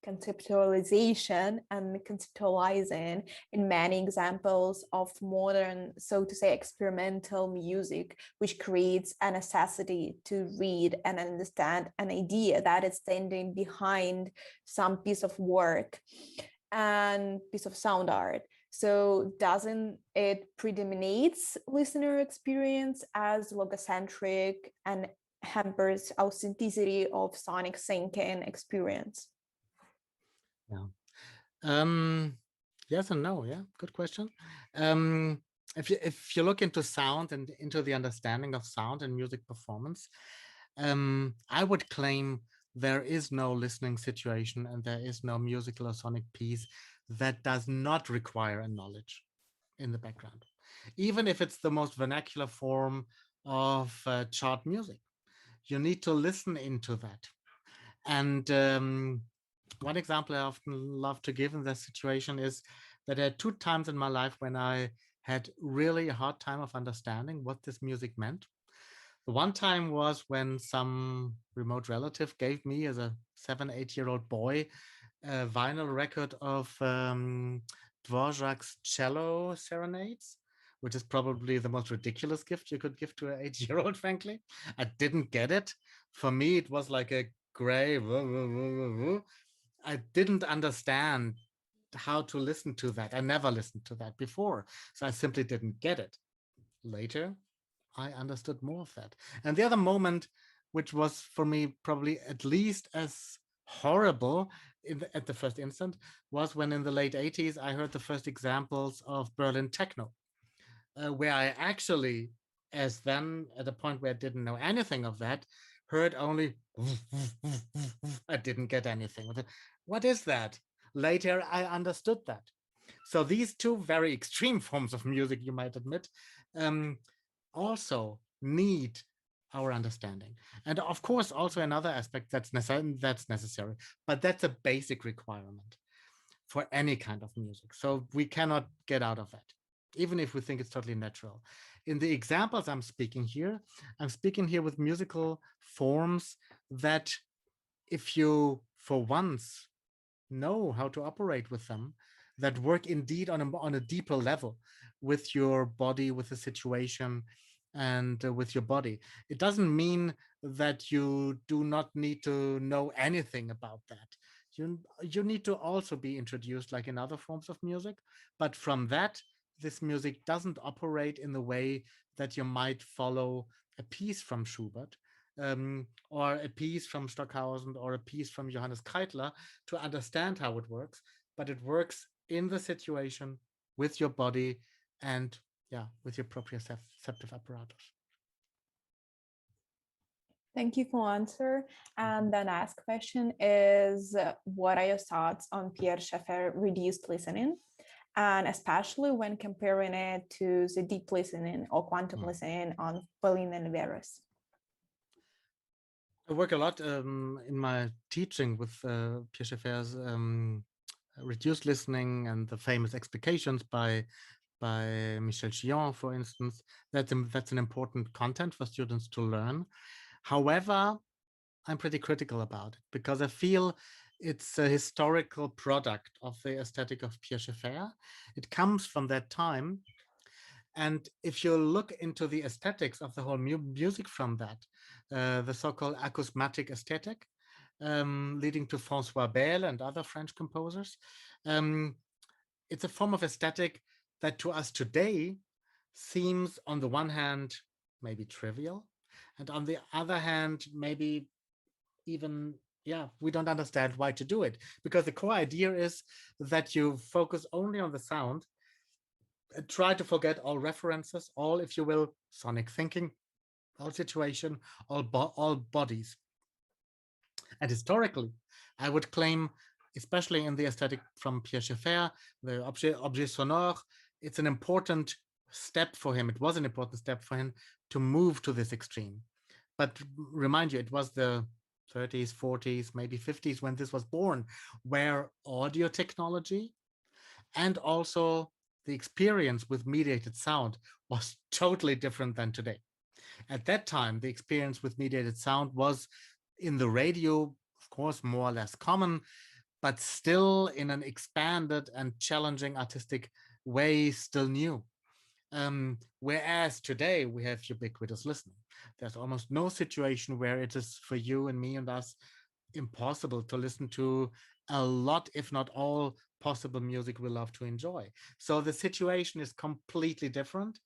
conceptualization and conceptualizing in many examples of modern, so to say, experimental music, which creates a necessity to read and understand an idea that is standing behind some piece of work and piece of sound art. So doesn't it predominates listener experience as logocentric and hampers authenticity of sonic thinking experience? Yeah. Yes and no. Yeah, good question. If you look into sound and into the understanding of sound and music performance, I would claim there is no listening situation and there is no musical or sonic piece that does not require a knowledge in the background, even if it's the most vernacular form of chart music. You need to listen into that. And one example I often love to give in that situation is that there are 2 times in my life when I had really a hard time of understanding what this music meant. The one time was when some remote relative gave me, as a 7-8-year-old boy, a vinyl record of Dvorak's cello serenades, which is probably the most ridiculous gift you could give to an 8-year-old, frankly. I didn't get it. For me, it was like a gray. I didn't understand how to listen to that. I never listened to that before, so I simply didn't get it. Later, I understood more of that. And the other moment, which was for me probably at least as horrible at the first instant, was when in the late 80s, I heard the first examples of Berlin techno, where I actually, as then at a point where I didn't know anything of that, heard only, I didn't get anything with it. What is that? Later, I understood that. So these 2 very extreme forms of music, you might admit, also need our understanding. And of course, also another aspect that's necessary, but that's a basic requirement for any kind of music. So we cannot get out of that, even if we think it's totally natural. In the examples I'm speaking here with musical forms that, if you for once know how to operate with them, that work indeed on a deeper level with your body, with the situation, and with your body. It doesn't mean that you do not need to know anything about that. You need to also be introduced like in other forms of music, but from that, this music doesn't operate in the way that you might follow a piece from Schubert, or a piece from Stockhausen, or a piece from Johannes Kreitler to understand how it works, but it works in the situation with your body and with your proprioceptive apparatus. Thank you for answer. And the next question is, what are your thoughts on Pierre Schaeffer reduced listening? and especially when comparing it to the deep listening or quantum listening on Pauline Oliveros? I work a lot in my teaching with Pierre Schaeffer's reduced listening and the famous explications by Michel Chillon, for instance. That's an important content for students to learn. However, I'm pretty critical about it because I feel it's a historical product of the aesthetic of Pierre Schaeffer. It comes from that time. And if you look into the aesthetics of the whole music from that, the so-called acousmatic aesthetic, leading to François Bayle and other French composers, it's a form of aesthetic that to us today seems on the one hand maybe trivial, and on the other hand maybe even we don't understand why to do it, because the core idea is that you focus only on the sound and try to forget all references, all, if you will, sonic thinking, all situation, all bodies. And historically, I would claim, especially in the aesthetic from Pierre Schaeffer, the objet sonore, it's an important step for him. It was an important step for him to move to this extreme. But remind you, it was the 30s, 40s, maybe 50s when this was born, where audio technology and also the experience with mediated sound was totally different than today. At that time, the experience with mediated sound was in the radio, of course, more or less common, but still in an expanded and challenging artistic way, still new. Whereas today we have ubiquitous listening. There's almost no situation where it is for you and me and us impossible to listen to a lot, if not all, possible music we love to enjoy. So the situation is completely different.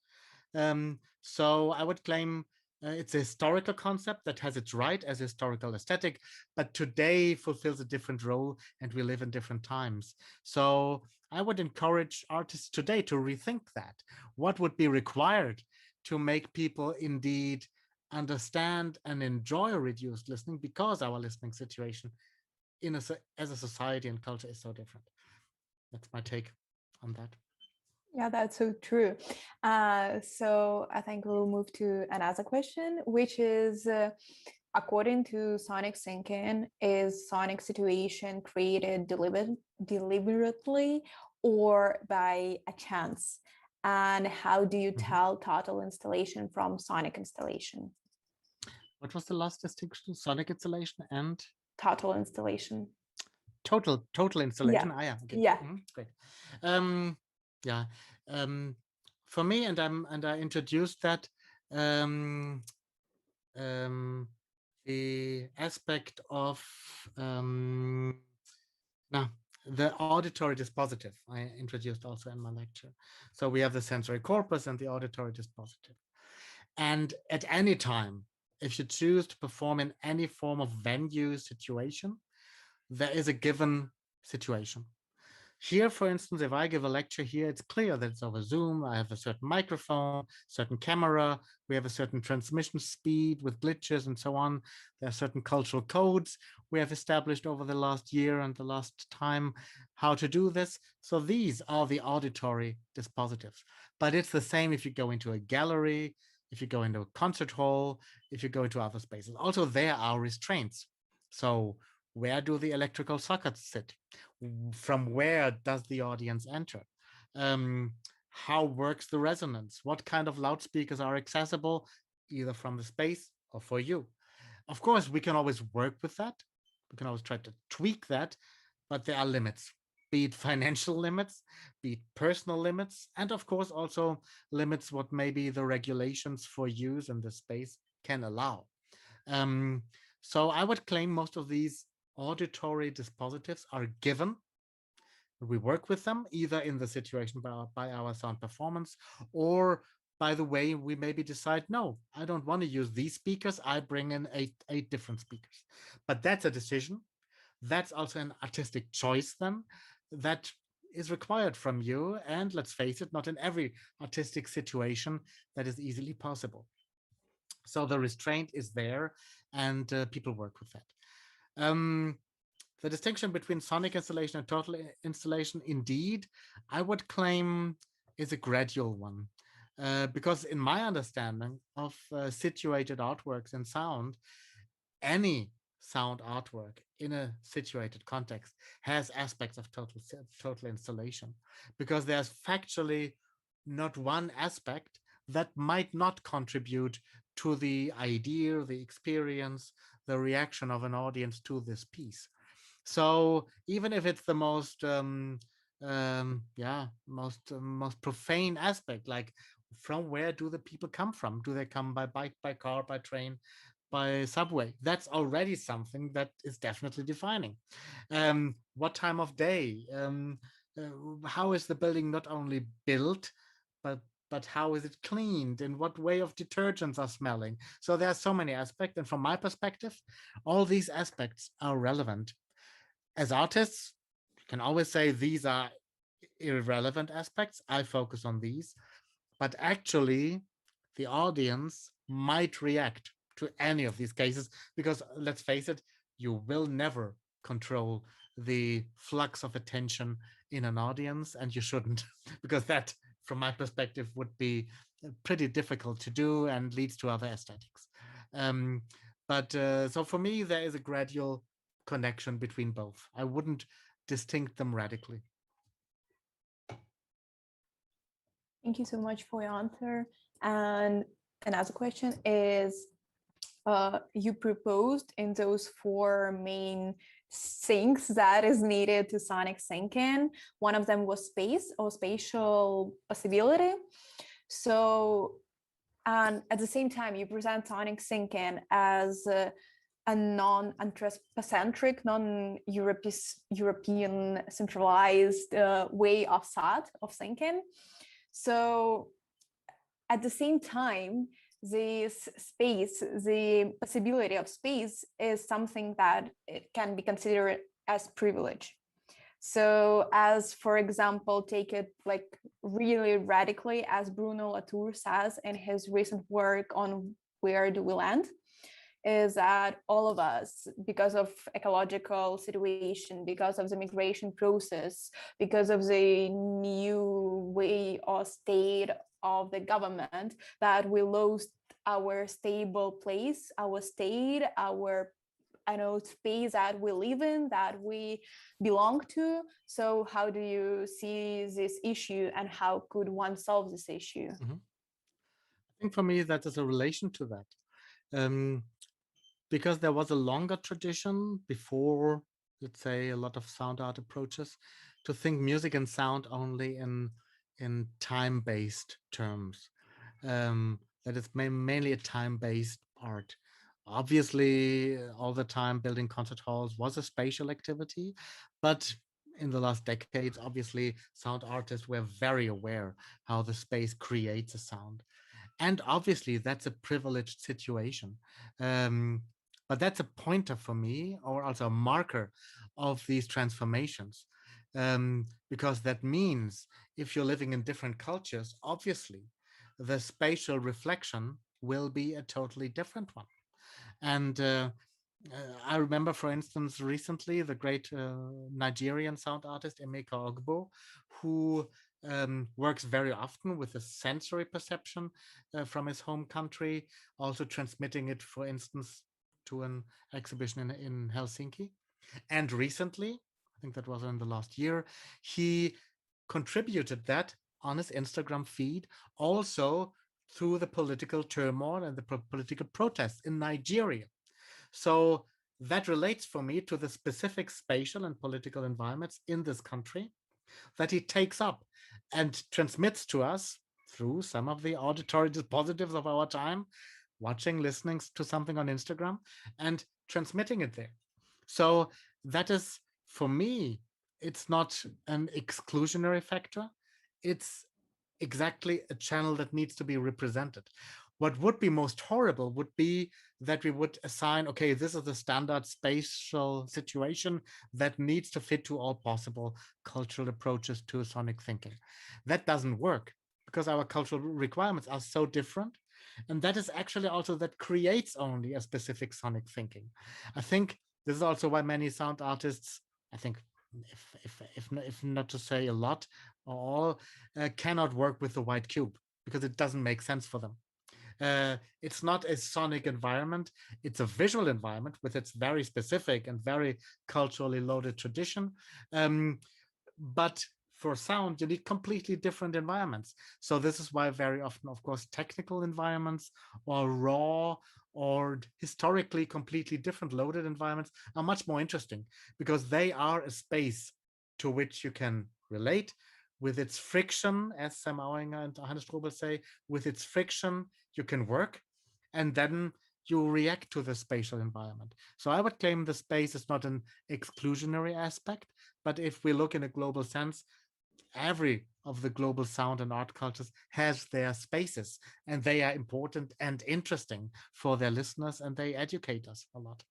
So I would claim it's a historical concept that has its right as historical aesthetic, but today fulfills a different role and we live in different times. So I would encourage artists today to rethink that. What would be required to make people indeed understand and enjoy reduced listening, because our listening situation as a society and culture is so different. That's my take on that. Yeah, that's so true. So I think we'll move to another question, which is, according to sonic thinking, is sonic situation created deliberately or by a chance? And how do you tell total installation from sonic installation? What was the last distinction? Sonic installation and Total installation. Total installation. Yeah. Okay. Yeah. Great. For me, and I introduced that the aspect of the auditory dispositive I introduced also in my lecture. So we have the sensory corpus and the auditory dispositive. And at any time, if you choose to perform in any form of venue situation, there is a given situation. Here, for instance, if I give a lecture here, it's clear that it's over Zoom. I have a certain microphone, certain camera. We have a certain transmission speed with glitches and so on. There are certain cultural codes we have established over the last year and the last time how to do this. So these are the auditory dispositives. But it's the same if you go into a gallery, if you go into a concert hall, if you go into other spaces. Also, there are restraints. So where do the electrical sockets sit? From where does the audience enter? How works the resonance? What kind of loudspeakers are accessible, either from the space or for you? Of course, we can always work with that. We can always try to tweak that, but there are limits, be it financial limits, be it personal limits, and of course also limits what maybe the regulations for use in the space can allow. So I would claim most of these auditory dispositives are given. We work with them either in the situation by our sound performance, or by the way we maybe decide, no, I don't want to use these speakers, I bring in eight different speakers. But that's a decision. That's also an artistic choice then that is required from you. And let's face it, not in every artistic situation that is easily possible. So the restraint is there, and people work with that. The distinction between sonic installation and total installation, indeed, I would claim is a gradual one. Because in my understanding of situated artworks and sound, any sound artwork in a situated context has aspects of total installation, because there's factually not one aspect that might not contribute to the idea, the experience, the reaction of an audience to this piece. So even if it's the most most profane aspect, like from where do the people come from? Do they come by bike, by car, by train, by subway? That's already something that is definitely defining. What time of day? How is the building not only built, but how is it cleaned? In what way of detergents are smelling? So there are so many aspects, and from my perspective, all these aspects are relevant. As artists, you can always say these are irrelevant aspects. I focus on these, but actually the audience might react to any of these cases, because let's face it, you will never control the flux of attention in an audience, and you shouldn't, because that, from my perspective, would be pretty difficult to do and leads to other aesthetics. So for me, there is a gradual connection between both. I wouldn't distinct them radically. Thank you so much for your answer. And another question is, you proposed in those four main things that is needed to sonic thinking. One of them was space or spatial possibility. So, and at the same time, you present sonic thinking as a non-anthropocentric, non-European centralized way of thought, of thinking. So at the same time, this space, the possibility of space, is something that it can be considered as privilege. So as, for example, take it like really radically, as Bruno Latour says in his recent work on Where Do We Land, is that all of us, because of ecological situation, because of the migration process, because of the new way or state of the government, that we lost our stable place, our state, our space that we live in, that we belong to. So how do you see this issue, and how could one solve this issue? Mm-hmm. I think for me that is a relation to that. Because there was a longer tradition before, let's say, a lot of sound art approaches, to think music and sound only in time-based terms. That is mainly a time-based art. Obviously, all the time building concert halls was a spatial activity, but in the last decades, obviously, sound artists were very aware how the space creates a sound. And obviously, that's a privileged situation. But that's a pointer for me, or also a marker of these transformations. Because that means if you're living in different cultures, obviously, the spatial reflection will be a totally different one. And I remember, for instance, recently the great Nigerian sound artist Emeka Ogbo, who works very often with the sensory perception from his home country, also transmitting it, for instance, to an exhibition in Helsinki. And recently, I think that was in the last year, he contributed that on his Instagram feed, also through the political turmoil and the political protests in Nigeria. So that relates for me to the specific spatial and political environments in this country that he takes up and transmits to us through some of the auditory dispositives of our time, watching, listening to something on Instagram and transmitting it there. So that is, for me, it's not an exclusionary factor. It's exactly a channel that needs to be represented. What would be most horrible would be that we would assign, okay, this is the standard spatial situation that needs to fit to all possible cultural approaches to sonic thinking. That doesn't work, because our cultural requirements are so different. And that is actually also that creates only a specific sonic thinking. I think This is also why many sound artists, I think, if not to say a lot or all, cannot work with the white cube because it doesn't make sense for them. It's not a sonic environment. It's a visual environment with its very specific and very culturally loaded tradition. But for sound, you need completely different environments. So this is why very often, of course, technical environments or raw or historically completely different loaded environments are much more interesting because they are a space to which you can relate with its friction, as Sam Auinger and Hannes Strobel say, with its friction, you can work, and then you react to the spatial environment. So I would claim the space is not an exclusionary aspect, but if we look in a global sense, every of the global sound and art cultures has their spaces, and they are important and interesting for their listeners, and they educate us a lot.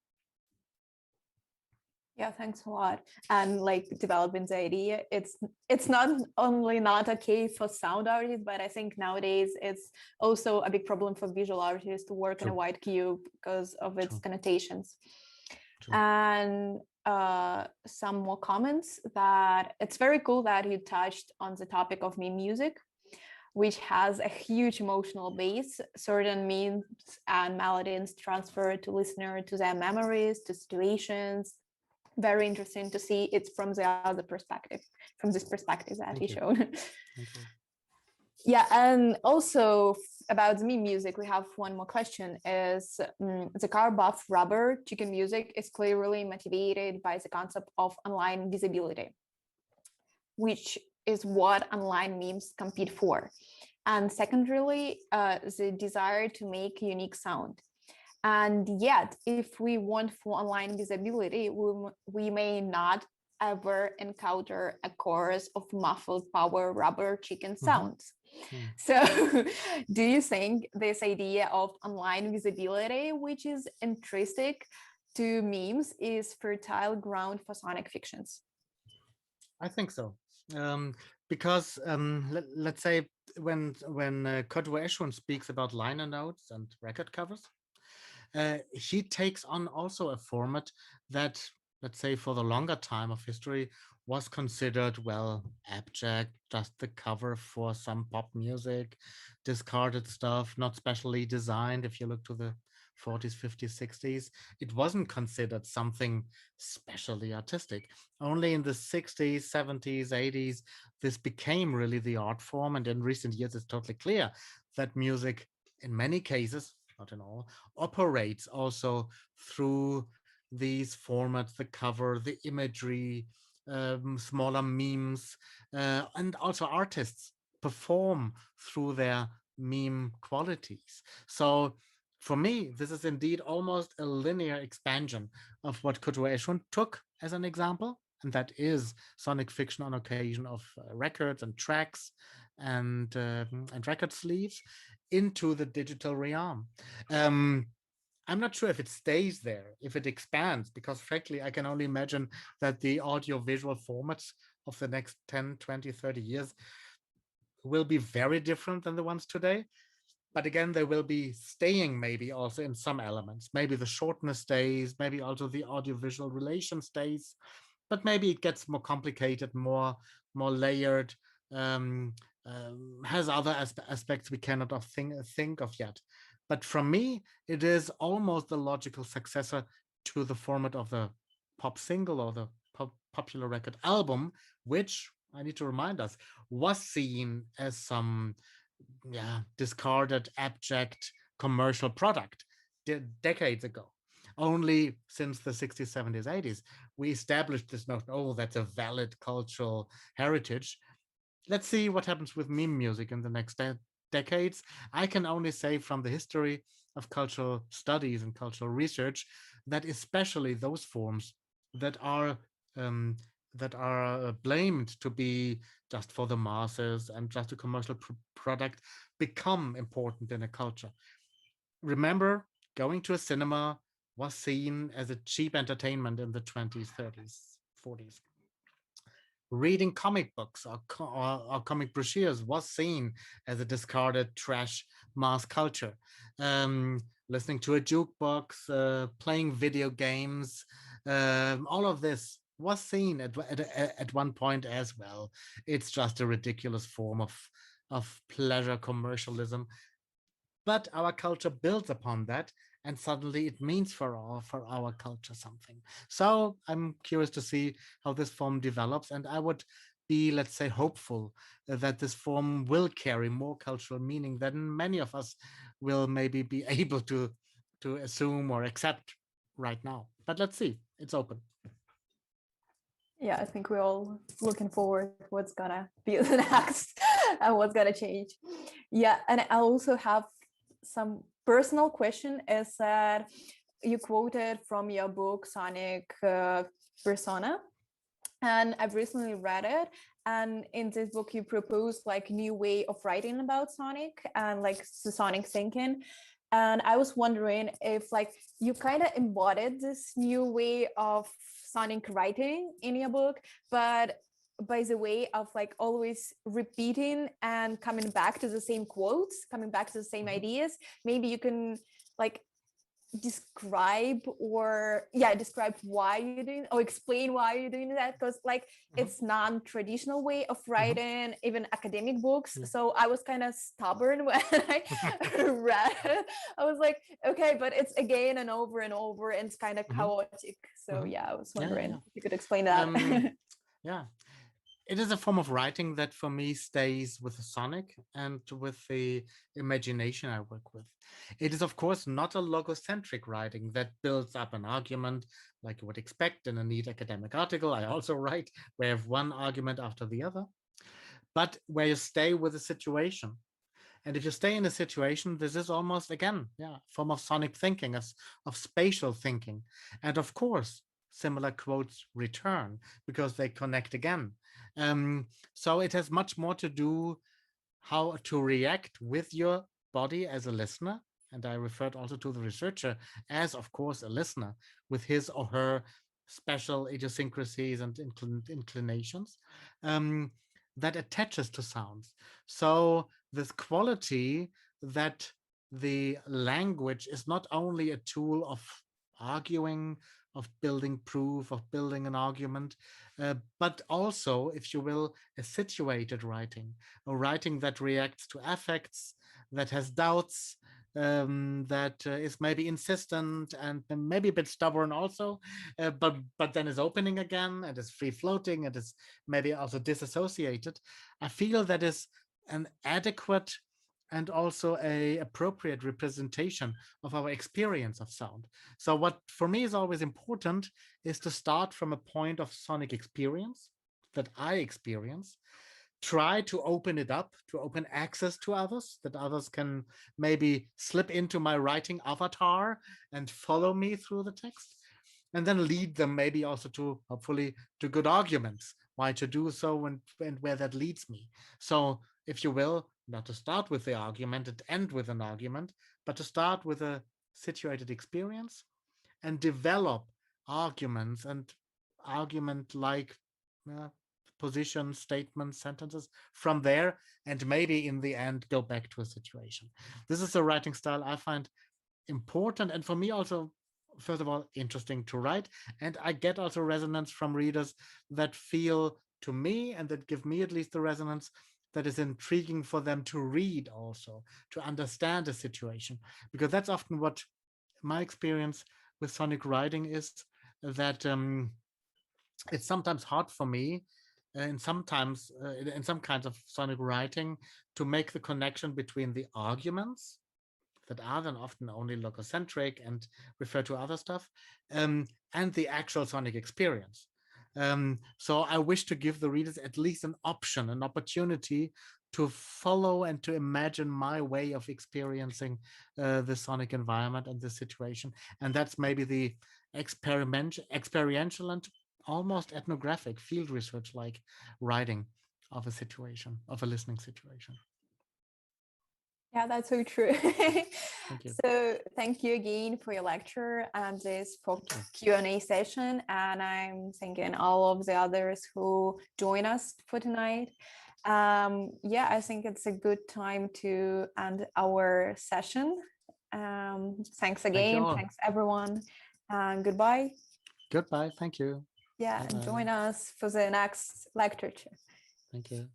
Yeah, thanks a lot. And like developing the idea, it's not only not okay for sound artists, but I think nowadays it's also a big problem for visual artists to work in a white cube because of its connotations. And some more comments that it's very cool that you touched on the topic of meme music, which has a huge emotional base. Certain memes and melodies transfer to listener to their memories, to situations. Very interesting to see it from the other perspective, from this perspective that you showed. Yeah, and also about the meme music, we have one more question is the car buff rubber chicken music is clearly motivated by the concept of online visibility, which is what online memes compete for. And secondarily, the desire to make unique sound. And yet, if we want for online visibility, we may not ever encounter a chorus of muffled power rubber chicken sounds. So do you think this idea of online visibility, which is intrinsic to memes, is fertile ground for sonic fictions? I think so. Because let's say when Kodwo Eshun speaks about liner notes and record covers, he takes on also a format that, let's say, for the longer time of history was considered, well, abject, just the cover for some pop music, discarded stuff, not specially designed. If you look to the 40s, 50s, 60s, it wasn't considered something specially artistic. Only in the 60s, 70s, 80s, this became really the art form. And in recent years, it's totally clear that music, in many cases, not in all, operates also through these formats, the cover, the imagery, smaller memes, and also artists perform through their meme qualities. So for me, this is indeed almost a linear expansion of what Kodwo Eshun took as an example, and that is sonic fiction on occasion of records and tracks and record sleeves into the digital realm. I'm not sure if it stays there, if it expands, because frankly, I can only imagine that the audio-visual formats of the next 10, 20, 30 years will be very different than the ones today. But again, they will be staying maybe also in some elements. Maybe the shortness stays, maybe also the audio-visual relation stays, but maybe it gets more complicated, more layered, has other aspects we cannot think of yet. But from me, it is almost the logical successor to the format of the pop single or the popular record album, which, I need to remind us, was seen as some discarded, abject commercial product decades ago. Only since the 60s, 70s, 80s, we established this notion, oh, that's a valid cultural heritage. Let's see what happens with meme music in the next decades. I can only say from the history of cultural studies and cultural research that especially those forms that are blamed to be just for the masses and just a commercial product become important in a culture. Remember, going to a cinema was seen as a cheap entertainment in the 20s, 30s, 40s. Reading comic books or comic brochures was seen as a discarded trash mass culture. Listening to a jukebox, playing video games, All of this was seen at one point as well. It's just a ridiculous form of pleasure commercialism. But our culture builds upon that, and suddenly it means for our culture something. So I'm curious to see how this form develops, and I would be, let's say, hopeful that this form will carry more cultural meaning than many of us will maybe be able to assume or accept right now. But let's see, it's open. Yeah, I think we're all looking forward to what's gonna be the next and what's gonna change. Yeah, and I also have some personal question is that you quoted from your book Sonic Persona, and I've recently read it. And in this book, you propose like new way of writing about Sonic and like Sonic thinking. And I was wondering if like you kind of embodied this new way of Sonic writing in your book, but by the way of like always repeating and coming back to the same quotes, coming back to the same ideas. Maybe you can like describe why you're doing or explain why you're doing that, because like it's non-traditional way of writing even academic books. So I was kind of stubborn when I read it. I was like, okay, but it's again and over and it's kind of chaotic. So I was wondering if you could explain that. Yeah, it is a form of writing that for me stays with the Sonic and with the imagination I work with. It is, of course, not a logocentric writing that builds up an argument like you would expect in a neat academic article. I also write where I have one argument after the other, but where you stay with the situation. And if you stay in a situation, this is almost, again, a form of Sonic thinking, of spatial thinking. And of course, similar quotes return because they connect again. So it has much more to do how to react with your body as a listener. And I referred also to the researcher as, of course, a listener with his or her special idiosyncrasies and inclinations that attaches to sounds. So this quality that the language is not only a tool of arguing, of building proof, of building an argument, but also, if you will, a situated writing, a writing that reacts to affects, that has doubts, that is maybe insistent and maybe a bit stubborn also, but then is opening again and is free floating and is maybe also disassociated. I feel that is an adequate and also a appropriate representation of our experience of sound. So what for me is always important is to start from a point of sonic experience that I experience, try to open it up, to open access to others, that others can maybe slip into my writing avatar and follow me through the text, and then lead them maybe also to, hopefully, to good arguments, why to do so and where that leads me. So if you will, not to start with the argument and end with an argument, but to start with a situated experience and develop arguments and argument-like positions, statements, sentences from there, and maybe in the end go back to a situation. This is a writing style I find important, and for me also, first of all, interesting to write. And I get also resonance from readers that feel to me, and that give me at least the resonance, that is intriguing for them to read also, to understand the situation. Because that's often what my experience with sonic writing is, that it's sometimes hard for me, and sometimes in some kinds of sonic writing, to make the connection between the arguments that are then often only logocentric and refer to other stuff, and the actual sonic experience. So I wish to give the readers at least an option, an opportunity to follow and to imagine my way of experiencing the sonic environment and the situation. And that's maybe the experiential and almost ethnographic, field research like writing of a situation, of a listening situation. Yeah, that's so true. Thank you. So thank you again for your lecture and this Q&A session. And I'm thanking all of the others who join us for tonight. Yeah, I think it's a good time to end our session. Thanks again. Thanks everyone. And goodbye. Goodbye. Thank you. Yeah, and Bye-bye. join us for the next lecture. Thank you.